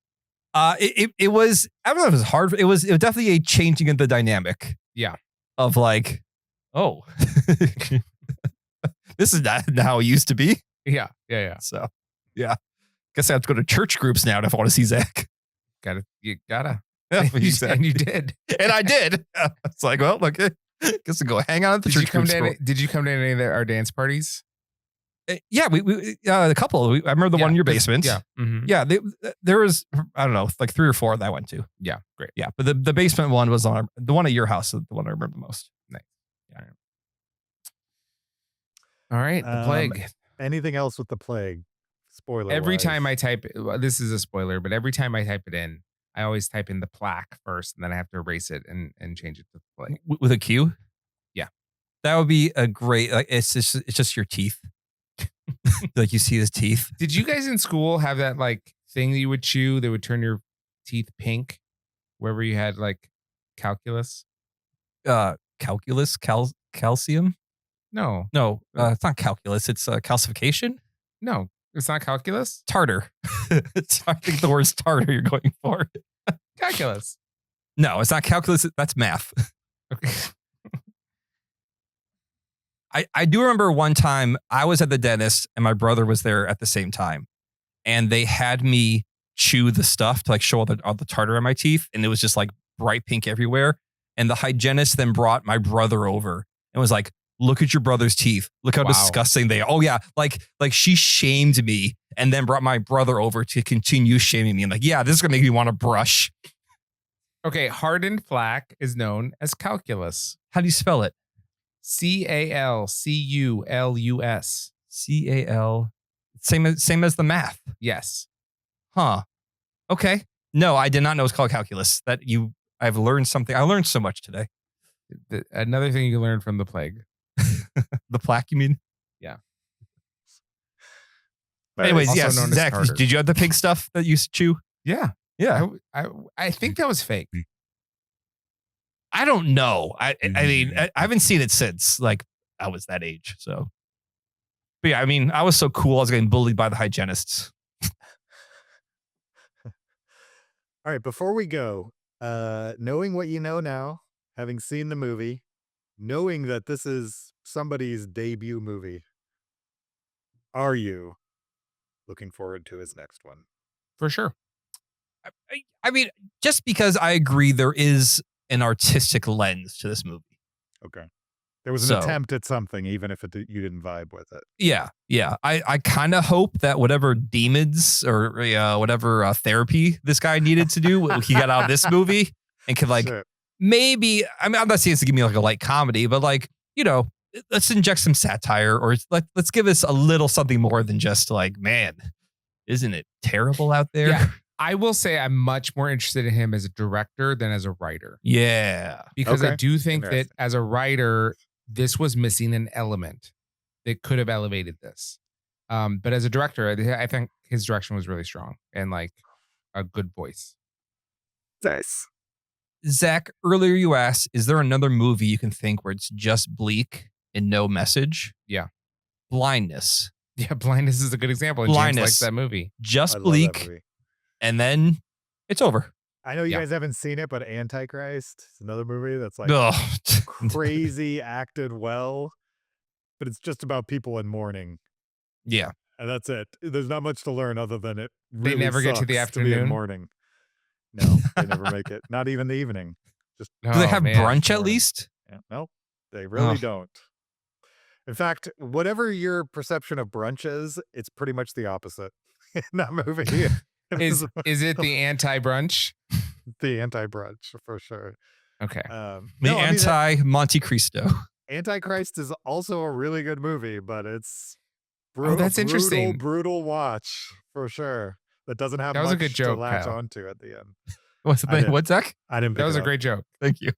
S2: It was, I don't know if it was hard. It was definitely a changing of the dynamic.
S4: Yeah.
S2: Of like, oh, this is not how it used to be.
S4: Yeah.
S2: So, yeah. Guess I have to go to church groups now if I want to see Zach.
S4: You gotta.
S2: Yeah,
S4: and you did.
S2: And I did. It's like, well, look, guess I'll go hang out at the church groups.
S4: Did you come to any of our dance parties?
S2: Yeah, we a couple. I remember the one in your basement.
S4: Yeah. Mm-hmm.
S2: Yeah, there was, I don't know, like 3 or 4 that I went to.
S4: Yeah, great.
S2: Yeah, but the basement one was on the one at your house, the one I remember the most.
S4: Nice.
S2: Yeah.
S4: All right, the plague.
S3: Anything else with the plague? Spoiler.
S4: Every time I type, this is a spoiler, but every time I type it in, I always type in the plaque first, and then I have to erase it and change it to the plague.
S2: With a Q?
S4: Yeah.
S2: That would be a great, like, it's just your teeth. Like you see his teeth.
S4: Did you guys in school have that like thing that you would chew that would turn your teeth pink wherever you had like calculus?
S2: Calculus? Calcium?
S4: No.
S2: It's not calculus. It's calcification?
S4: No, it's not calculus.
S2: Tartar. I think the word's tartar you're going for.
S4: Calculus.
S2: No, it's not calculus. That's math.
S4: Okay.
S2: I do remember one time I was at the dentist and my brother was there at the same time. And they had me chew the stuff to like show all the tartar in my teeth. And it was just like bright pink everywhere. And the hygienist then brought my brother over and was like, look at your brother's teeth. Look how disgusting they are. Oh yeah. Like she shamed me and then brought my brother over to continue shaming me. I'm like, yeah, this is going to make me want to brush.
S4: Okay. Hardened plaque is known as calculus.
S2: How do you spell it?
S4: Calculus.
S2: Cal. Same as the math.
S4: Yes.
S2: Huh. Okay. No, I did not know it was called calculus. I've learned something. I learned so much today.
S4: Another thing you learned from the plague.
S2: The plaque, you mean?
S4: Yeah.
S2: Anyways, yes. Zach, did you have the pig stuff that you used to chew?
S4: Yeah.
S2: Yeah.
S4: I think that was fake.
S2: I don't know. I mean, I haven't seen it since like I was that age. So, but yeah, I mean, I was so cool. I was getting bullied by the hygienists.
S3: All right. Before we go, Knowing what you know now, having seen the movie, knowing that this is somebody's debut movie, are you looking forward to his next one?
S4: For sure.
S2: I mean, just because I agree there is an artistic lens to this movie.
S3: Okay. There was an attempt at something, even if you didn't vibe with it.
S2: Yeah. I kind of hope that whatever demons or whatever therapy this guy needed to do, he got out of this movie and could like maybe. I mean, I'm not saying it's to give me like a light comedy, but like let's inject some satire or let's give us a little something more than just like, man, isn't it terrible out there?
S4: Yeah. I will say I'm much more interested in him as a director than as a writer.
S2: Yeah.
S4: Because I do think that as a writer, this was missing an element that could have elevated this. But as a director, I think his direction was really strong and like a good voice.
S3: Nice.
S2: Zach, earlier you asked, is there another movie you can think where it's just bleak and no message?
S4: Yeah.
S2: Blindness.
S4: Yeah, Blindness is a good example.
S2: Blindness.
S4: James likes that movie.
S2: Just bleak. And then it's over.
S3: I know you guys haven't seen it, but Antichrist is another movie that's like crazy acted well, but it's just about people in mourning.
S2: Yeah.
S3: And that's it. There's not much to learn other than it really
S4: they never get to the afternoon.
S3: To be in mourning. No, they never make it. Not even the evening. Just
S2: do they have brunch at least?
S3: Yeah, no, they really don't. In fact, whatever your perception of brunch is, it's pretty much the opposite in that movie.
S4: Is it the anti-brunch?
S3: The anti-brunch for sure.
S4: Okay.
S2: Monte Cristo.
S3: Antichrist is also a really good movie, but it's
S4: that's interesting.
S3: Brutal watch for sure. That doesn't have
S4: much
S3: a good joke
S4: to
S3: latch onto at the end.
S2: What's Zach?
S3: I didn't.
S4: That was a great joke.
S2: Thank you.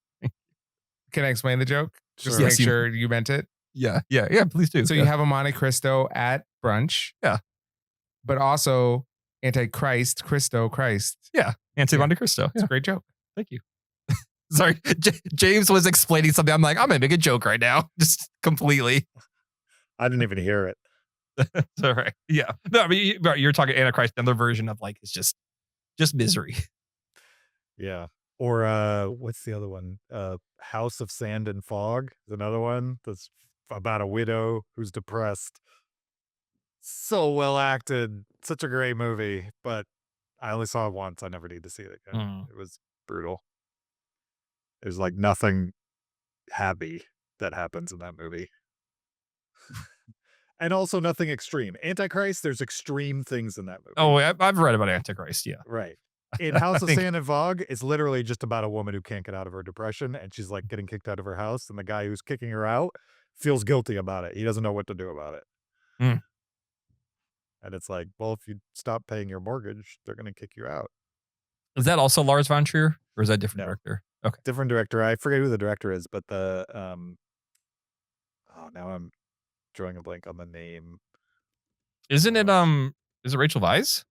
S4: Can I explain the joke? Just
S2: Sure.
S4: make sure you meant it.
S2: Yeah. Please do.
S4: So you have a Monte Cristo at brunch.
S2: Yeah.
S4: But also Antichrist, Christ.
S2: Yeah. Monte Cristo.
S4: It's a great joke.
S2: Thank you. Sorry. James was explaining something. I'm like, I'm going to make a joke right now. Just completely.
S3: I didn't even hear it.
S2: It's all right. Yeah. No, I mean, you're talking Antichrist, another version of like, it's just misery.
S3: Yeah. Or what's the other one? House of Sand and Fog is another one that's about a widow who's depressed. So well acted. Such a great movie, but I only saw it once. I never need to see it again. It was brutal. There's like nothing happy that happens in that movie. And also nothing extreme. Antichrist, there's extreme things in that movie.
S2: Oh, I've read about Antichrist, yeah.
S3: Right. In House of Sand and Fog, it's literally just about a woman who can't get out of her depression, and she's like getting kicked out of her house, and the guy who's kicking her out feels guilty about it. He doesn't know what to do about it. And it's like, well, if you stop paying your mortgage, they're going to kick you out.
S2: Is that also Lars von Trier, or is that a different director? Okay.
S3: Different director. I forget who the director is, but the now I'm drawing a blank on the name.
S2: Isn't it is it Rachel Weisz?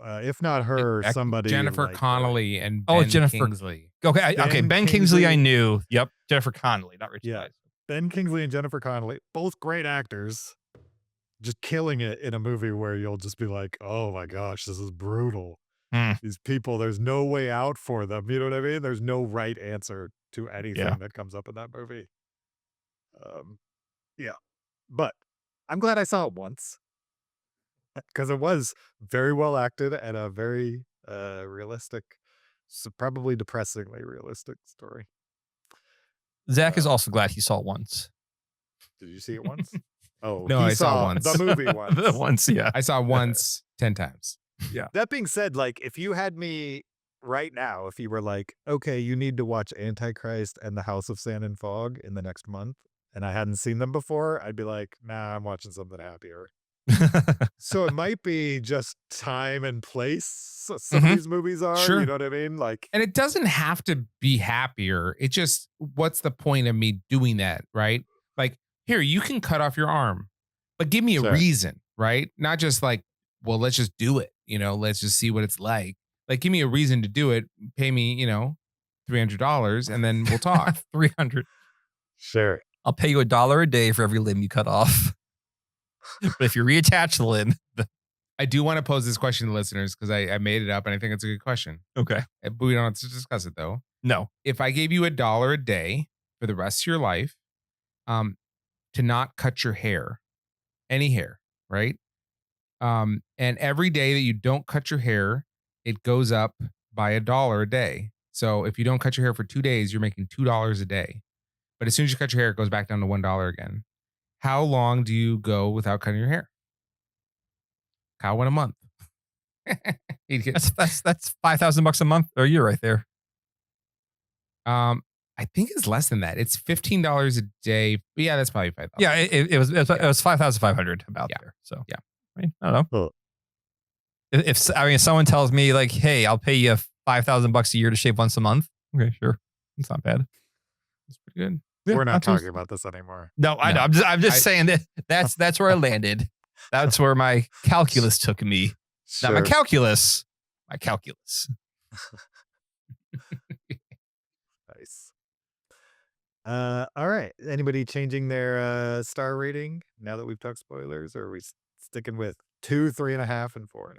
S3: If not her, somebody
S4: Jennifer
S3: like
S4: Connelly and Ben Kingsley.
S2: Okay, Ben Kingsley I knew. Yep, Jennifer Connelly, not Rachel Weisz.
S3: Ben Kingsley and Jennifer Connelly, both great actors, just killing it in a movie where you'll just be like, oh my gosh, this is brutal. These people, there's no way out for them. You know what I mean? There's no right answer to anything that comes up in that movie. But I'm glad I saw it once because it was very well acted and a very realistic, probably depressingly realistic story.
S2: Zach is also glad he saw it once.
S3: Did you see it once? Oh,
S4: no, I saw once.
S3: The movie once.
S2: Once, yeah.
S4: I saw once 10 times.
S2: Yeah.
S3: That being said, like if you had me right now, if you were like, okay, you need to watch Antichrist and The House of Sand and Fog in the next month, and I hadn't seen them before, I'd be like, nah, I'm watching something happier. So it might be just time and place. Some of these movies are, you know what I mean? Like,
S4: and it doesn't have to be happier. It just, what's the point of me doing that, right? Like, here, you can cut off your arm, but give me a reason, right? Not just like, well, let's just do it. Let's just see what it's like. Like, give me a reason to do it. Pay me, $300 and then we'll talk.
S2: 300.
S3: Sure.
S2: I'll pay you $1 a day for every limb you cut off. But if you reattach the limb.
S4: I do want to pose this question to listeners because I made it up and I think it's a good question.
S2: Okay.
S4: But we don't have to discuss it though.
S2: No.
S4: If I gave you $1 a day for the rest of your life, to not cut your hair, any hair, right? And every day that you don't cut your hair, it goes up by $1 a day. So if you don't cut your hair for 2 days, you're making $2 a day. But as soon as you cut your hair, it goes back down to $1 again. How long do you go without cutting your hair? Kyle went a month.
S2: That's $5,000 a month or a year right there.
S4: I think it's less than that. It's $15 a day. But yeah, that's probably $5,000.
S2: Yeah, it was 5,500 about there. So
S4: yeah,
S2: I mean, I don't know.
S3: Oh.
S2: If someone tells me like, hey, I'll pay you $5,000 a year to shave once a month. Okay, sure, it's not bad.
S4: It's pretty good.
S2: Yeah,
S3: We're not talking about this anymore.
S2: No, I know. I'm just saying that's where I landed. That's where my calculus took me.
S3: Sure.
S2: Not my calculus. My calculus.
S3: Nice. All right. Anybody changing their star rating now that we've talked spoilers, or are we sticking with 2, 3.5, and 4.5?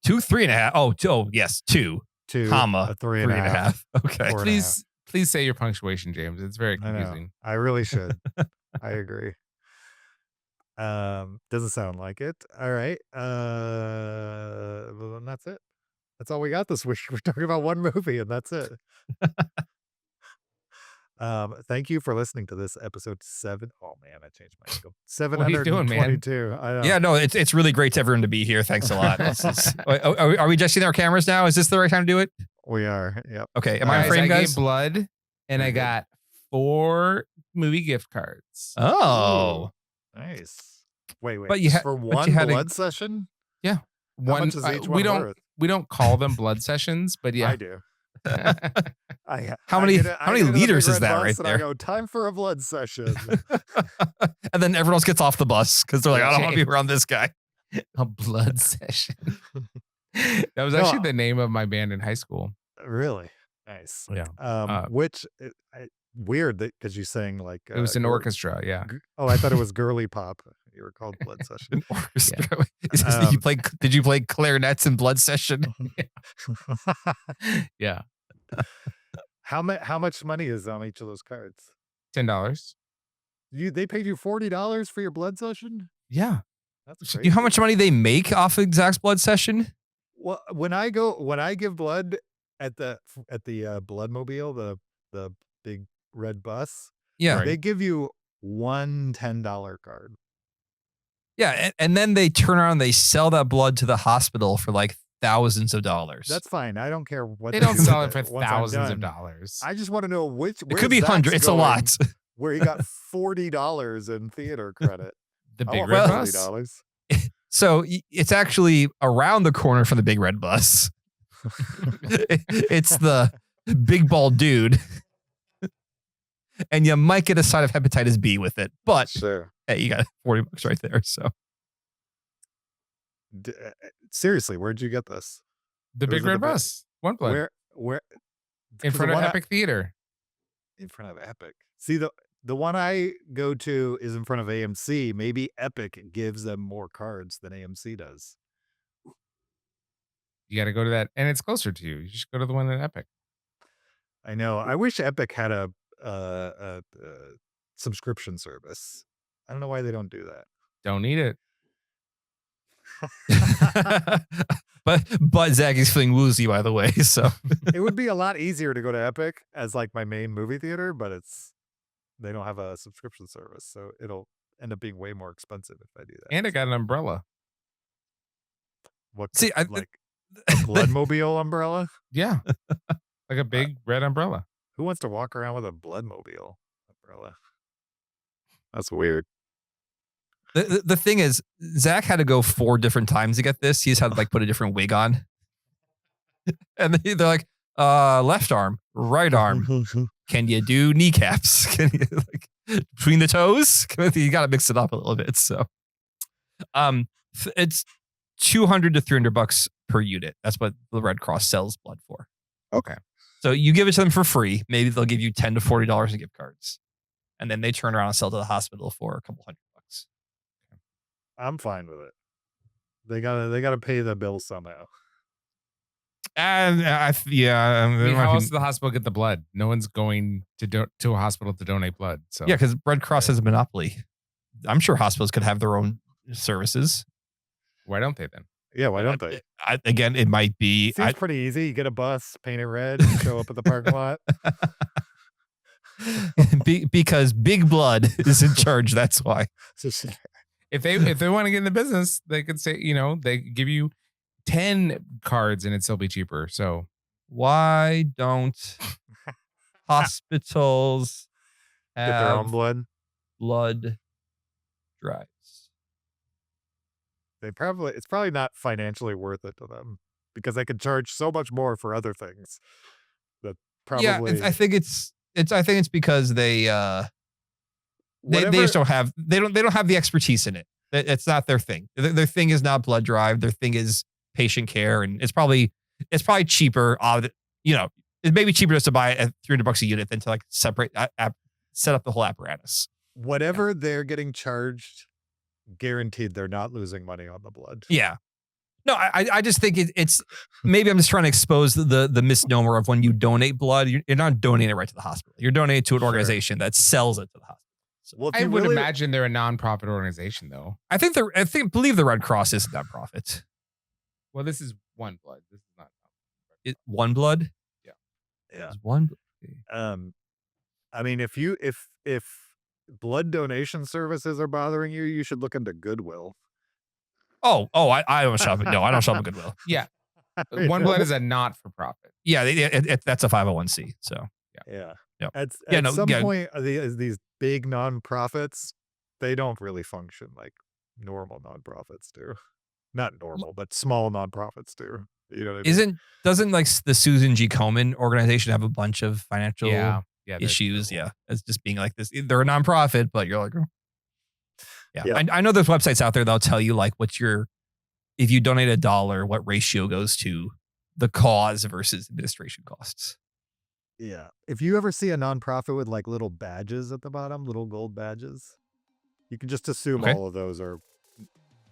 S2: 2, 3.5. Oh, yes, 2,
S3: 2,
S2: comma,
S3: a 3.5.
S2: Okay.
S3: 4.5.
S4: Please say your punctuation, James. It's very
S3: I know.
S4: confusing.
S3: I really should. I agree. Doesn't sound like it. All right. Well, then that's it. That's all we got this week. We're talking about one movie, and that's it. Thank you for listening to this episode 7. Oh man, I changed my angle. 722. I know.
S2: Yeah, no, it's really great to everyone to be here. Thanks a lot. Are we adjusting our cameras now? Is this the right time to do it?
S3: We are. Yep.
S2: Okay. Am I in
S4: Guys,
S2: frame,
S4: I
S2: guys?
S4: gave blood, and I got 4 movie gift cards.
S2: Oh,
S3: Nice. Wait.
S2: But you
S3: for one blood session?
S4: Yeah.
S3: How much is each one worth?
S4: We don't call them blood sessions, but yeah.
S3: I do.
S2: How many liters is that right
S3: and
S2: there?
S3: I go, time for a blood session.
S2: And then everyone else gets off the bus because they're like, I don't want to be around this guy.
S4: A blood session. That was actually the name of my band in high school.
S3: Really? Nice.
S4: Yeah.
S3: Weird that because you sang like
S4: it was an orchestra. Yeah.
S3: Oh, I thought it was girly pop. You were called Blood Session.
S2: Orchestra. Did you play clarinets in Blood Session?
S4: Yeah.
S3: How much money is on each of those cards?
S4: $10.
S3: They paid you $40 for your blood session?
S4: Yeah.
S3: That's
S2: You
S3: crazy.
S2: know how much money they make off of Zach's Blood Session?
S3: Well, when I give blood at the Bloodmobile, the big red bus,
S2: Yeah.
S3: they give you one $10 card.
S2: Yeah, and then they turn around and they sell that blood to the hospital for like thousands of dollars.
S3: That's fine. I don't care what
S4: They don't
S3: do
S4: sell
S3: with
S4: it for
S3: once I'm
S4: thousands of
S3: done.
S4: dollars.
S3: I just want to know
S2: It could be hundreds. It's a lot.
S3: Where he got $40 in theater credit.
S4: The
S3: I
S4: big
S3: want
S4: red
S3: $40.
S4: bus.
S2: So it's actually around the corner from the big red bus. It's the big bald dude. And you might get a side of hepatitis B with it. But
S3: Sure.
S2: hey, you got $40 right there. So
S3: Seriously, where'd you get this?
S4: The
S3: Was
S4: big
S3: it
S4: red
S3: the big-
S4: bus. One blood.
S3: Where?
S4: In
S3: 'cause
S4: front
S3: the
S4: of
S3: one
S4: Epic Theater.
S3: in front of Epic. See, the one I go to is in front of AMC. Maybe Epic gives them more cards than AMC does.
S4: You got to go to that. And it's closer to you. You should go to the one at Epic.
S3: I know. I wish Epic had a subscription service. I don't know why they don't do that.
S4: Don't need it.
S2: but Zach is feeling woozy, by the way. So
S3: It would be a lot easier to go to Epic as like my main movie theater, but they don't have a subscription service, so it'll end up being way more expensive if I do that.
S4: And I got an umbrella.
S3: What?
S2: See,
S3: like a Bloodmobile umbrella?
S4: Yeah. Like a big red umbrella.
S3: Who wants to walk around with a Bloodmobile umbrella? That's weird.
S2: the thing is, Zach had to go 4 different times to get this. He's had to like put a different wig on. And they're like, left arm, right arm. Can you do kneecaps? Can you like between the toes? You got to mix it up a little bit. So, it's $200 to $300 per unit. That's what the Red Cross sells blood for.
S4: Okay.
S2: So you give it to them for free. Maybe they'll give you $10 to $40 in gift cards, and then they turn around and sell to the hospital for a couple $100.
S3: I'm fine with it. They gotta pay the bill somehow.
S2: And
S4: I mean, how else does the hospital get the blood? No one's going to a hospital to donate blood. So
S2: yeah, because Red Cross has a monopoly. I'm sure hospitals could have their own services.
S4: Why don't they then?
S3: Yeah, why don't they?
S2: Again, it might be.
S3: Seems pretty easy. You get a bus, paint it red, and show up at the parking lot.
S2: Because Big Blood is in charge. That's why.
S4: If they want to get in the business, they could say, they give you 10 cards and it'd still be cheaper. So
S2: why don't hospitals
S3: get their own
S2: blood drives?
S3: It's probably not financially worth it to them because they could charge so much more for other things. That probably.
S2: Yeah, I think it's because they just don't have the expertise in it. It's not their thing. Their thing is not blood drive. Their thing is patient care, and it's probably cheaper. It may be cheaper just to buy it at $300 a unit than to separate set up the whole apparatus.
S3: Whatever they're getting charged, guaranteed they're not losing money on the blood.
S2: Yeah. No, I just think it's maybe I'm just trying to expose the misnomer of when you donate blood, you're not donating it right to the hospital. You're donating it to an organization that sells it to the hospital. So,
S3: well,
S4: I would imagine they're a nonprofit organization, though.
S2: I believe the Red Cross is a nonprofit.
S4: Well, this is One Blood. This is not
S2: One Blood.
S3: Yeah.
S2: It's One.
S3: I mean, if blood donation services are bothering you, you should look into Goodwill.
S2: I don't shop at I don't shop at Goodwill.
S4: Yeah. One Blood is a not-for-profit.
S2: Yeah, that's a 501c. So
S3: yeah.
S2: Yep.
S3: At some point, these big nonprofits, they don't really function like normal nonprofits do. Not normal, but small nonprofits do. You know what I mean?
S2: Doesn't the Susan G. Komen organization have a bunch of financial issues?
S3: Cool.
S2: Yeah, it's just being like this. They're a nonprofit, but you're like, oh.
S3: Yeah.
S2: I know there's websites out there that'll tell you if you donate $1, what ratio goes to the cause versus administration costs.
S3: Yeah. If you ever see a nonprofit with little badges at the bottom, little gold badges, you can just assume all of those are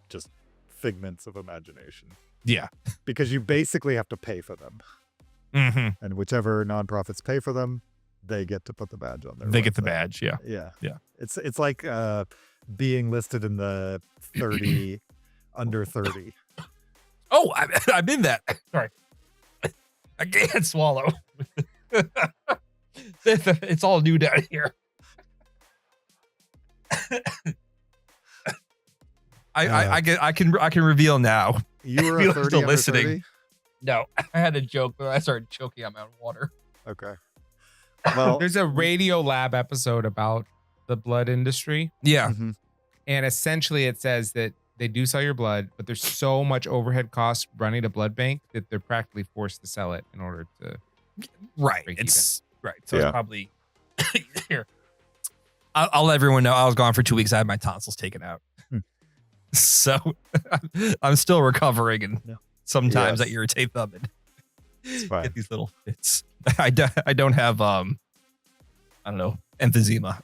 S3: just figments of imagination.
S2: Yeah.
S3: Because you basically have to pay for them.
S2: Mm-hmm.
S3: And whichever nonprofits pay for them, they get to put the badge on there.
S2: They get the badge. Yeah.
S3: Yeah.
S2: Yeah.
S3: It's like being listed in the 30 under 30.
S2: Oh, I'm in that. Sorry. I can't swallow. It's all new down here. I can reveal now.
S3: You were a 30
S2: still
S3: under
S2: listening.
S3: 30?
S2: No, I had a joke, but I started choking on my own water.
S3: Okay. Well,
S4: there's a Radio Lab episode about the blood industry.
S2: Yeah.
S3: Mm-hmm.
S4: And essentially it says that they do sell your blood, but there's so much overhead costs running a blood bank that they're practically forced to sell it in order to
S2: right.
S4: break
S2: It's
S4: even.
S2: right. So it's probably here. I'll let everyone know I was gone for 2 weeks. I had my tonsils taken out. So I'm still recovering, and sometimes I irritate them and get these little fits. I don't have I don't know, emphysema.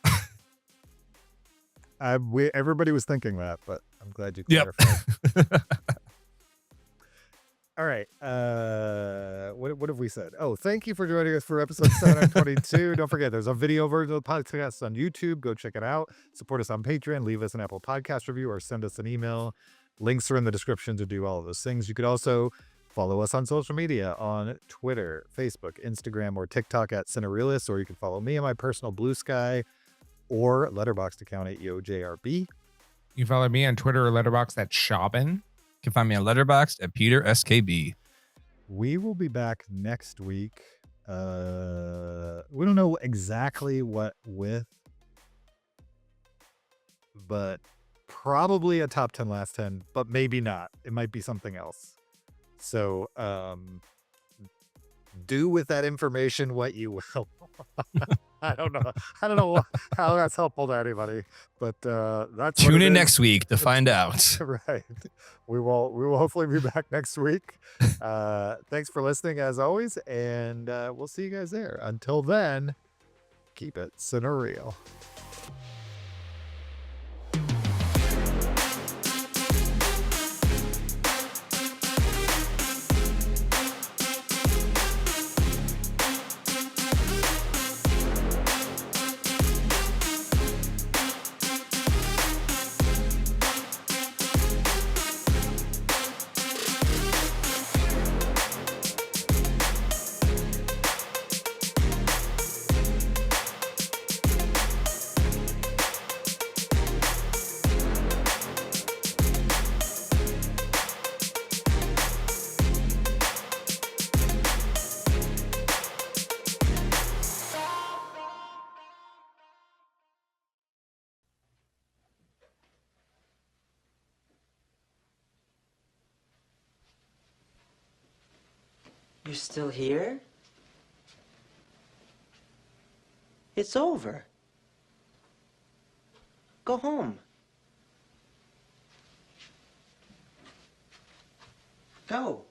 S3: Everybody was thinking that, but I'm glad you clarified. All right. What have we said? Oh, thank you for joining us for episode 722. Don't forget, there's a video version of the podcast on YouTube. Go check it out. Support us on Patreon. Leave us an Apple Podcast review or send us an email. Links are in the description to do all of those things. You could also follow us on social media on Twitter, Facebook, Instagram, or TikTok at Cinereelists, or you can follow me on my personal Blue Sky or Letterboxd account at EOJRB.
S4: You follow me on Twitter or Letterboxd at Shaubin.
S2: You can find me on Letterboxd at Peter SKB.
S3: We will be back next week. We don't know exactly what with, but probably a top 10 last 10, but maybe not. It might be something else. So do with that information what you will. I don't know how that's helpful to anybody, but that's
S2: tune in next week to find out.
S3: Right. We will hopefully be back next week. Thanks for listening as always, and we'll see you guys there. Until then, keep it cinereal.
S7: You're still here? It's over. Go home. Go.